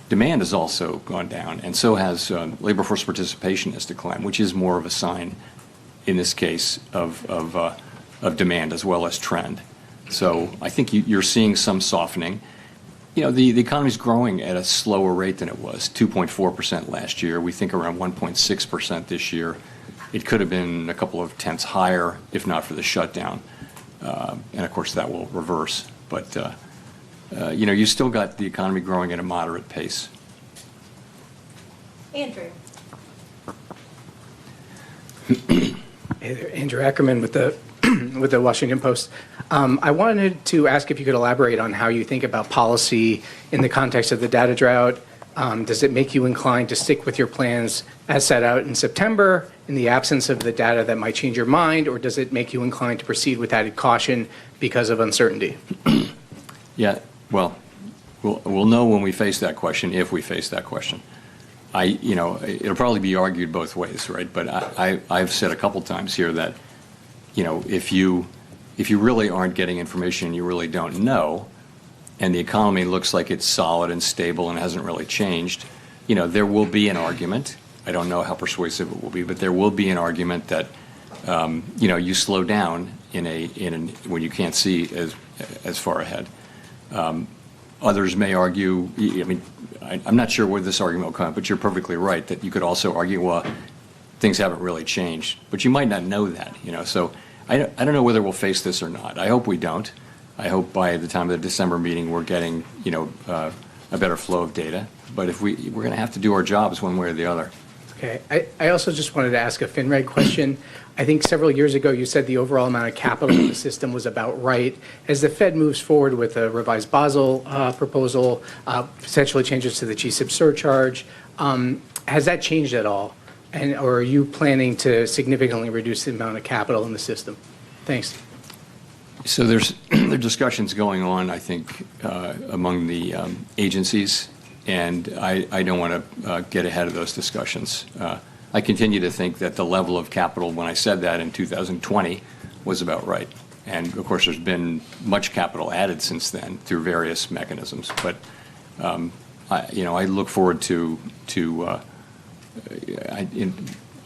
demand has also gone down, and so has labor force participation has declined, which is more of a sign, in this case, of demand as well as trend. So I think you're seeing some softening. The economy's growing at a slower rate than it was, 2.4% last year. We think around 1.6% this year. It could have been a couple of tenths higher if not for the shutdown. And of course, that will reverse. But, you still got the economy growing at a moderate pace. Andrew. Hey there, Andrew Ackerman with the with the Washington Post. I wanted to ask if you could elaborate on how you think about policy in the context of the data drought. Does it make you inclined to stick with your plans as set out in September in the absence of the data that might change your mind, or does it make you inclined to proceed with added caution because of uncertainty? Yeah, well, we'll know when we face that question, if we face that question. It'll probably be argued both ways, right? But I've said a couple times here that, if you really aren't getting information you really don't know, and the economy looks like it's solid and stable and hasn't really changed, there will be an argument. I don't know how persuasive it will be, but there will be an argument that, you slow down when you can't see as far ahead. Others may argue, I'm not sure where this argument will come, but you're perfectly right that you could also argue, well, things haven't really changed, but you might not know that, So I don't know whether we'll face this or not. I hope we don't. I hope by the time of the December meeting we're getting, a better flow of data. But if we're going to have to do our jobs one way or the other. Okay. I also just wanted to ask a FinReg question. I think several years ago you said the overall amount of capital in the system was about right. As the Fed moves forward with a revised Basel proposal, potentially changes to the GSIB surcharge, has that changed at all? Or are you planning to significantly reduce the amount of capital in the system? Thanks. So there are discussions going on, I think, among the agencies, and I don't want to get ahead of those discussions. I continue to think that the level of capital, when I said that in 2020, was about right. And of course, there's been much capital added since then through various mechanisms. But I look forward to.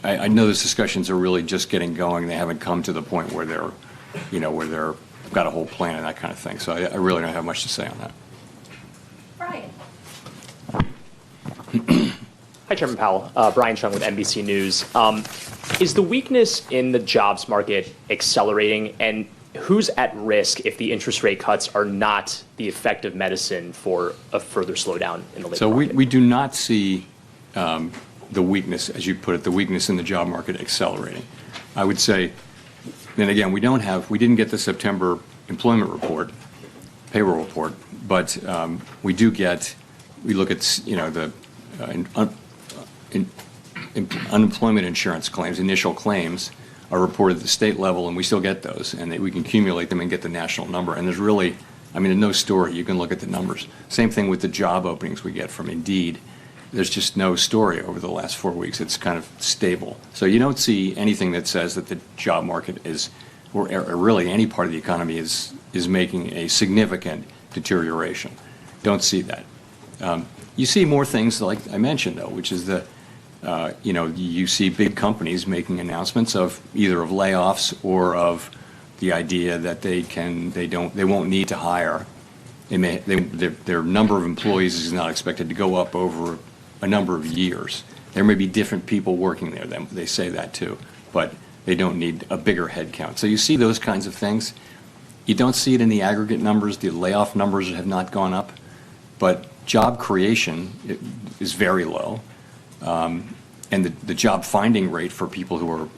I know those discussions are really just getting going. They haven't come to the point where they're got a whole plan and that kind of thing. So I really don't have much to say on that. Brian. Hi, Chairman Powell. Brian Chung with NBC News. Is the weakness in the jobs market accelerating, and who's at risk if the interest rate cuts are not the effective medicine for a further slowdown in the labor market? So we do not see the weakness, as you put it, the weakness in the job market accelerating. I would say, and again, we didn't get the September employment report, payroll report, but we look at, the unemployment insurance claims, initial claims are reported at the state level, and we still get those, and we can accumulate them and get the national number. And there's really, no story. You can look at the numbers. Same thing with the job openings we get from Indeed. There's just no story over the last 4 weeks. It's kind of stable. So you don't see anything that says that the job market is, or really any part of the economy is making a significant deterioration. Don't see that. You see more things like I mentioned, though, which is you see big companies making announcements of either of layoffs or of the idea that they won't need to hire. Their number of employees is not expected to go up over a number of years. There may be different people working there. They say that too, but they don't need a bigger head count. So you see those kinds of things. You don't see it in the aggregate numbers. The layoff numbers have not gone up, but job creation is very low. the job finding rate for people who are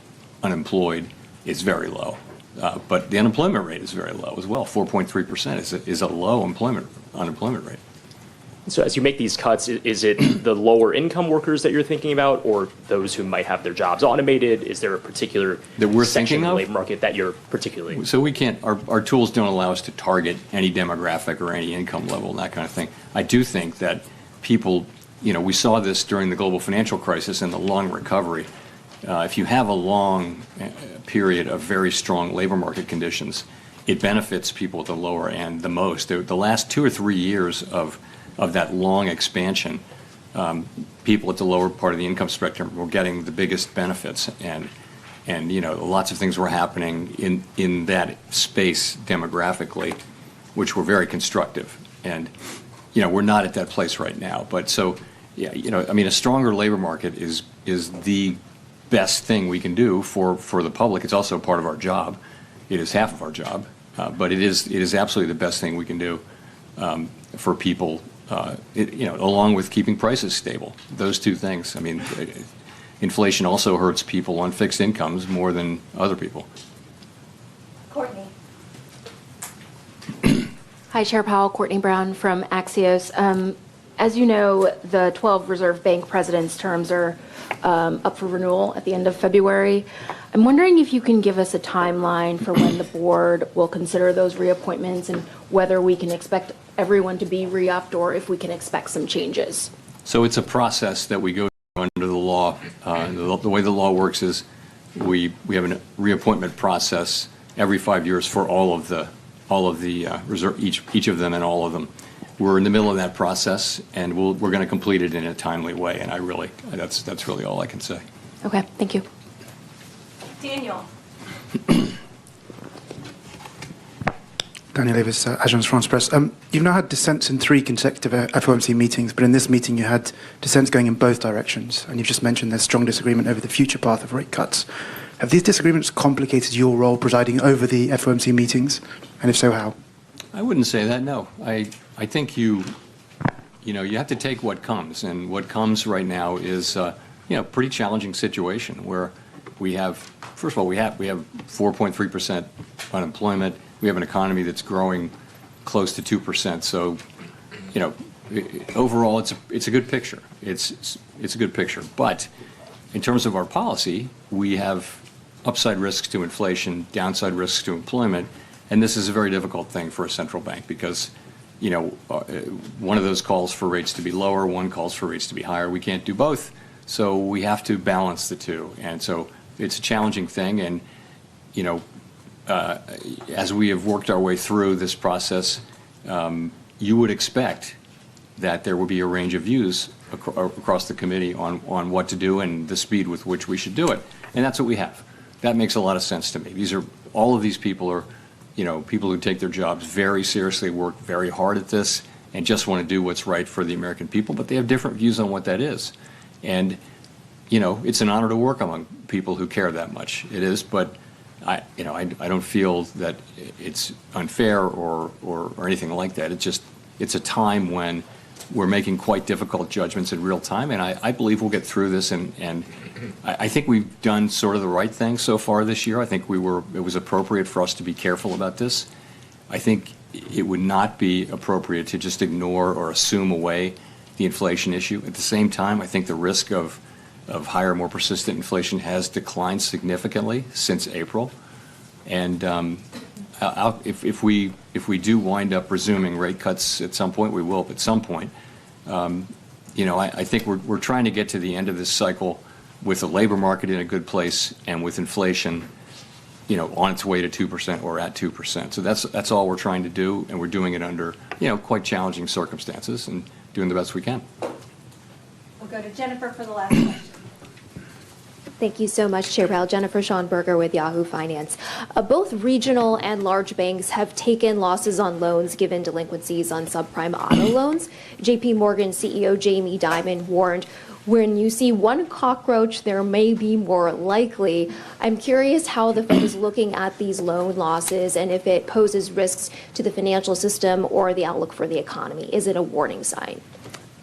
unemployed is very low. But the unemployment rate is very low as well. 4.3% is a low unemployment rate. So as you make these cuts, is it the lower income workers that you're thinking about, or those who might have their jobs automated? Is there a particular that we're section thinking of of the labor market that you're particularly? So we can't, our tools don't allow us to target any demographic or any income level and that kind of thing. I do think that people, we saw this during the global financial crisis and the long recovery. If you have a long period of very strong labor market conditions, it benefits people at the lower end the most. The last 2 or 3 years of that long expansion, people at the lower part of the income spectrum were getting the biggest benefits, and lots of things were happening in that space demographically, which were very constructive. And we're not at that place right now. But so, a stronger labor market is the best thing we can do for the public. It's also part of our job. It is half of our job, but it is absolutely the best thing we can do for people. Along with keeping prices stable, those two things. Inflation also hurts people on fixed incomes more than other people. Courtney. Hi, Chair Powell. Courtney Brown from Axios. As you know, the 12 Reserve Bank presidents' terms are up for renewal at the end of February. I'm wondering if you can give us a timeline for when the board will consider those reappointments and whether we can expect everyone to be re-upped or if we can expect some changes. So it's a process that we go through under the law. The way the law works is we have a reappointment process every 5 years for all of the reserve, each of them and all of them. We're in the middle of that process, and we're going to complete it in a timely way. And that's really all I can say. Okay, thank you. Daniel. Daniel Davis, Agence France Presse. You've now had dissents in 3 consecutive FOMC meetings, but in this meeting you had dissents going in both directions, and you've just mentioned there's strong disagreement over the future path of rate cuts. Have these disagreements complicated your role presiding over the FOMC meetings, and if so, how? I wouldn't say that, no. I think you have to take what comes, and what comes right now is a pretty challenging situation where we have, first of all, we have 4.3% unemployment. We have an economy that's growing close to 2%. So, overall, it's a good picture. It's a good picture. But in terms of our policy, we have upside risks to inflation, downside risks to employment, and this is a very difficult thing for a central bank because, one of those calls for rates to be lower, one calls for rates to be higher. We can't do both, so we have to balance the two. And so it's a challenging thing, and as we have worked our way through this process, you would expect that there will be a range of views across the committee on what to do and the speed with which we should do it. And that's what we have. That makes a lot of sense to me. All of these people are, people who take their jobs very seriously, work very hard at this, and just want to do what's right for the American people, but they have different views on what that is. And, it's an honor to work among people who care that much. It is, but I don't feel that it's unfair or anything like that. It's a time when we're making quite difficult judgments in real time, and I believe we'll get through this. And I think we've done sort of the right thing so far this year. I think it was appropriate for us to be careful about this. I think it would not be appropriate to just ignore or assume away the inflation issue. At the same time, I think the risk of higher, more persistent inflation has declined significantly since April. And if we do wind up resuming rate cuts at some point, we will at some point. I think we're trying to get to the end of this cycle with the labor market in a good place and with inflation, on its way to 2% or at 2%. So that's all we're trying to do, and we're doing it under, quite challenging circumstances and doing the best we can. We'll go to Jennifer for the last question. Thank you so much, Chair Powell. Jennifer Schonberger with Yahoo Finance. Both regional and large banks have taken losses on loans given delinquencies on subprime auto loans. JP Morgan CEO Jamie Dimon warned, when you see one cockroach, there may be more likely. I'm curious how the Fed is looking at these loan losses and if it poses risks to the financial system or the outlook for the economy. Is it a warning sign?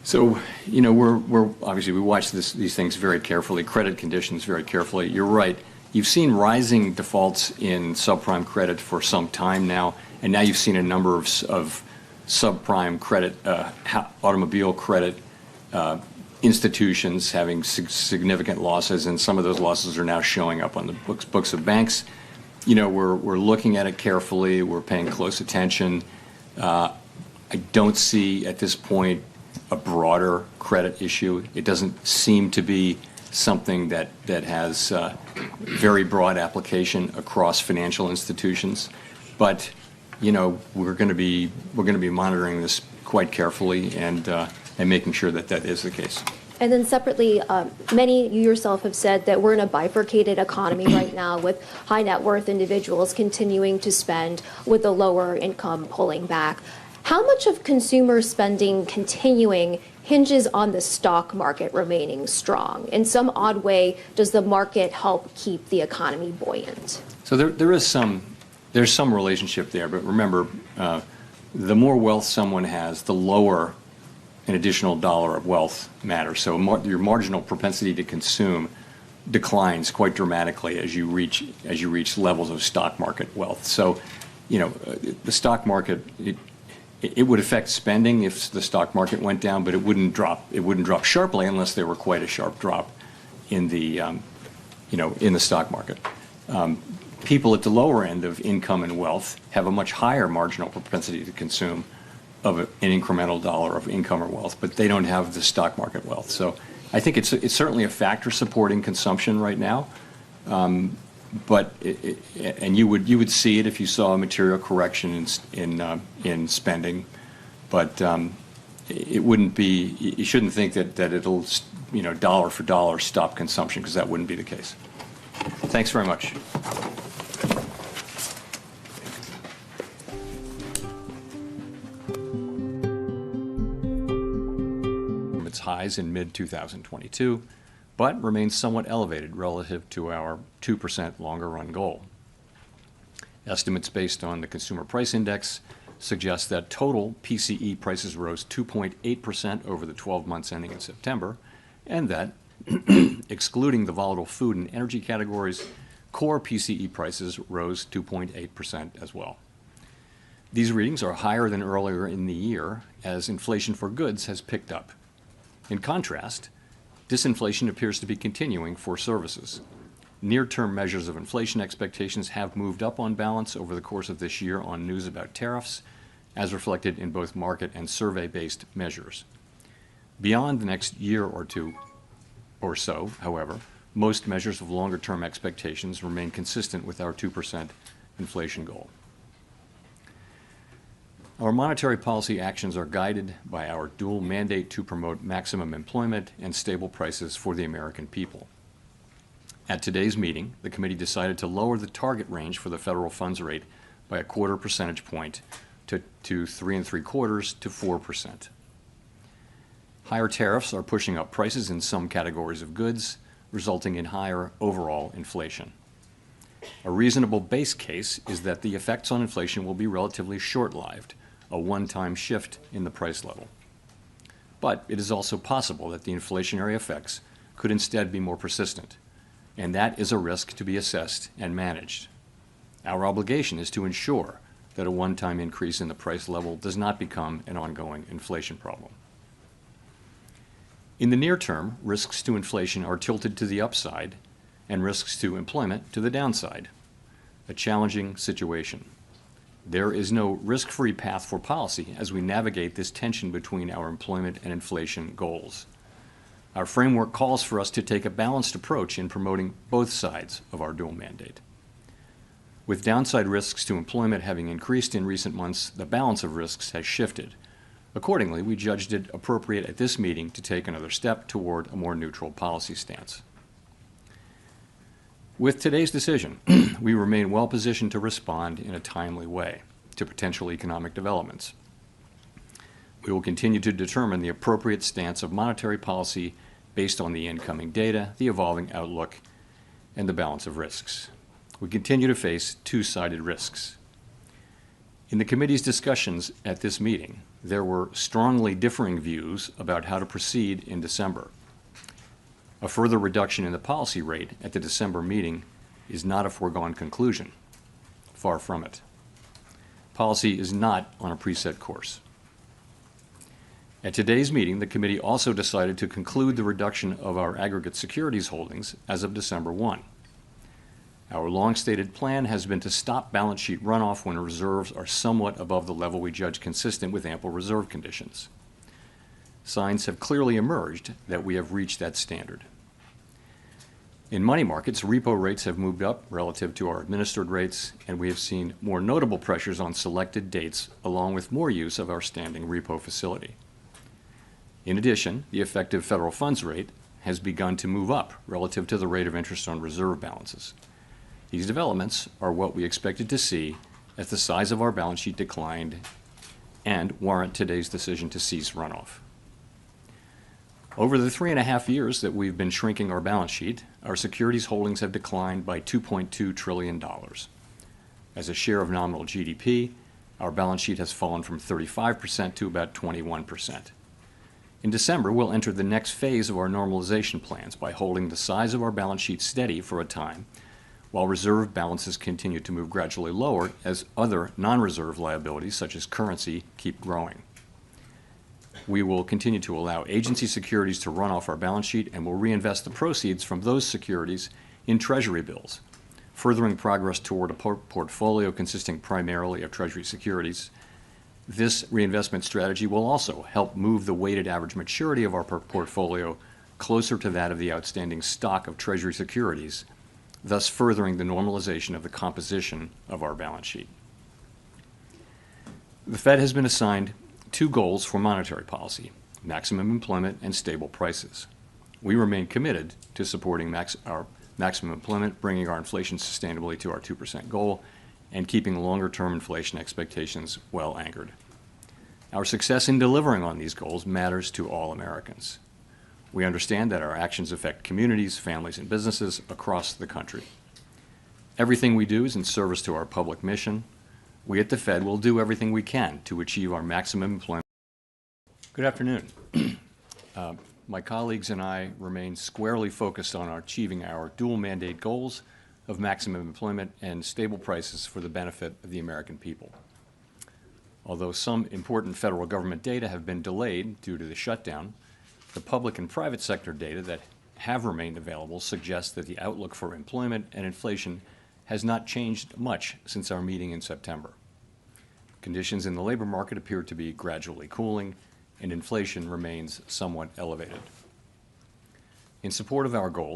So, you know, we're obviously, we watch these things very carefully, credit conditions very carefully. You're right. You've seen rising defaults in subprime credit for some time now, and now you've seen a number of subprime credit, automobile credit institutions having significant losses, and some of those losses are now showing up on the books of banks. You know, we're looking at it carefully. We're paying close attention. I don't see at this point a broader credit issue. It doesn't seem to be something that has very broad application across financial institutions. But you know, we're going to be monitoring this quite carefully and making sure that that is the case. And then separately, many, you yourself have said that we're in a bifurcated economy right now with high net worth individuals continuing to spend with the lower income pulling back. How much of consumer spending continuing hinges on the stock market remaining strong? In some odd way, does the market help keep the economy buoyant? So there's some relationship there, but remember, the more wealth someone has, the lower an additional dollar of wealth matters. So your marginal propensity to consume declines quite dramatically as you reach levels of stock market wealth. So, you know, the stock market, it would affect spending if the stock market went down, but it wouldn't drop sharply unless there were quite a sharp drop in the in the stock market. People at the lower end of income and wealth have a much higher marginal propensity to consume of an incremental dollar of income or wealth, but they don't have the stock market wealth. So I think it's certainly a factor supporting consumption right now. But you would see it if you saw a material correction in spending, but it wouldn't be. You shouldn't think that it'll dollar for dollar stop consumption, because that wouldn't be the case. Thanks very much. Its highs in mid-2022, but remains somewhat elevated relative to our 2% longer run goal. Estimates based on the Consumer Price Index suggest that total PCE prices rose 2.8% over the 12 months ending in September, and that, excluding the volatile food and energy categories, core PCE prices rose 2.8% as well. These readings are higher than earlier in the year as inflation for goods has picked up. In contrast, disinflation appears to be continuing for services. Near-term measures of inflation expectations have moved up on balance over the course of this year on news about tariffs, as reflected in both market and survey-based measures. Beyond the next year or two or so, however, most measures of longer-term expectations remain consistent with our 2% inflation goal. Our monetary policy actions are guided by our dual mandate to promote maximum employment and stable prices for the American people. At today's meeting, the committee decided to lower the target range for the federal funds rate by a 1/4 percentage point to 3 3/4 to 4%. Higher tariffs are pushing up prices in some categories of goods, resulting in higher overall inflation. A reasonable base case is that the effects on inflation will be relatively short-lived, a one-time shift in the price level. But it is also possible that the inflationary effects could instead be more persistent, and that is a risk to be assessed and managed. Our obligation is to ensure that a one-time increase in the price level does not become an ongoing inflation problem. In the near term, risks to inflation are tilted to the upside and risks to employment to the downside, a challenging situation. There is no risk-free path for policy as we navigate this tension between our employment and inflation goals. Our framework calls for us to take a balanced approach in promoting both sides of our dual mandate. With downside risks to employment having increased in recent months, the balance of risks has shifted. Accordingly, we judged it appropriate at this meeting to take another step toward a more neutral policy stance. With today's decision, we remain well positioned to respond in a timely way to potential economic developments. We will continue to determine the appropriate stance of monetary policy based on the incoming data, the evolving outlook, and the balance of risks. We continue to face two-sided risks. In the committee's discussions at this meeting, there were strongly differing views about how to proceed in December. A further reduction in the policy rate at the December meeting is not a foregone conclusion. Far from it. Policy is not on a preset course. At today's meeting, the committee also decided to conclude the reduction of our aggregate securities holdings as of December 1. Our long-stated plan has been to stop balance sheet runoff when reserves are somewhat above the level we judge consistent with ample reserve conditions. Signs have clearly emerged that we have reached that standard. In money markets, repo rates have moved up relative to our administered rates, and we have seen more notable pressures on selected dates, along with more use of our standing repo facility. In addition, the effective federal funds rate has begun to move up relative to the rate of interest on reserve balances. These developments are what we expected to see as the size of our balance sheet declined and warrant today's decision to cease runoff. Over the 3.5 years that we've been shrinking our balance sheet, our securities holdings have declined by $2.2 trillion. As a share of nominal GDP, our balance sheet has fallen from 35% to about 21%. In December, we'll enter the next phase of our normalization plans by holding the size of our balance sheet steady for a time, while reserve balances continue to move gradually lower as other non-reserve liabilities, such as currency, keep growing. We will continue to allow agency securities to run off our balance sheet and will reinvest the proceeds from those securities in Treasury bills, furthering progress toward a portfolio consisting primarily of Treasury securities. This reinvestment strategy will also help move the weighted average maturity of our portfolio closer to that of the outstanding stock of Treasury securities, thus furthering the normalization of the composition of our balance sheet. The Fed has been assigned two goals for monetary policy: maximum employment and stable prices. We remain committed to supporting our maximum employment, bringing our inflation sustainably to our 2% goal, and keeping longer-term inflation expectations well anchored. Our success in delivering on these goals matters to all Americans. We understand that our actions affect communities, families, and businesses across the country. Everything we do is in service to our public mission. We at the Fed will do everything we can to achieve our maximum employment. Good afternoon. My colleagues and I remain squarely focused on achieving our dual mandate goals of maximum employment and stable prices for the benefit of the American people. Although some important federal government data have been delayed due to the shutdown, the public and private sector data that have remained available suggests that the outlook for employment and inflation has not changed much since our meeting in September. Conditions in the labor market appear to be gradually cooling, and inflation remains somewhat elevated. In support of our goals,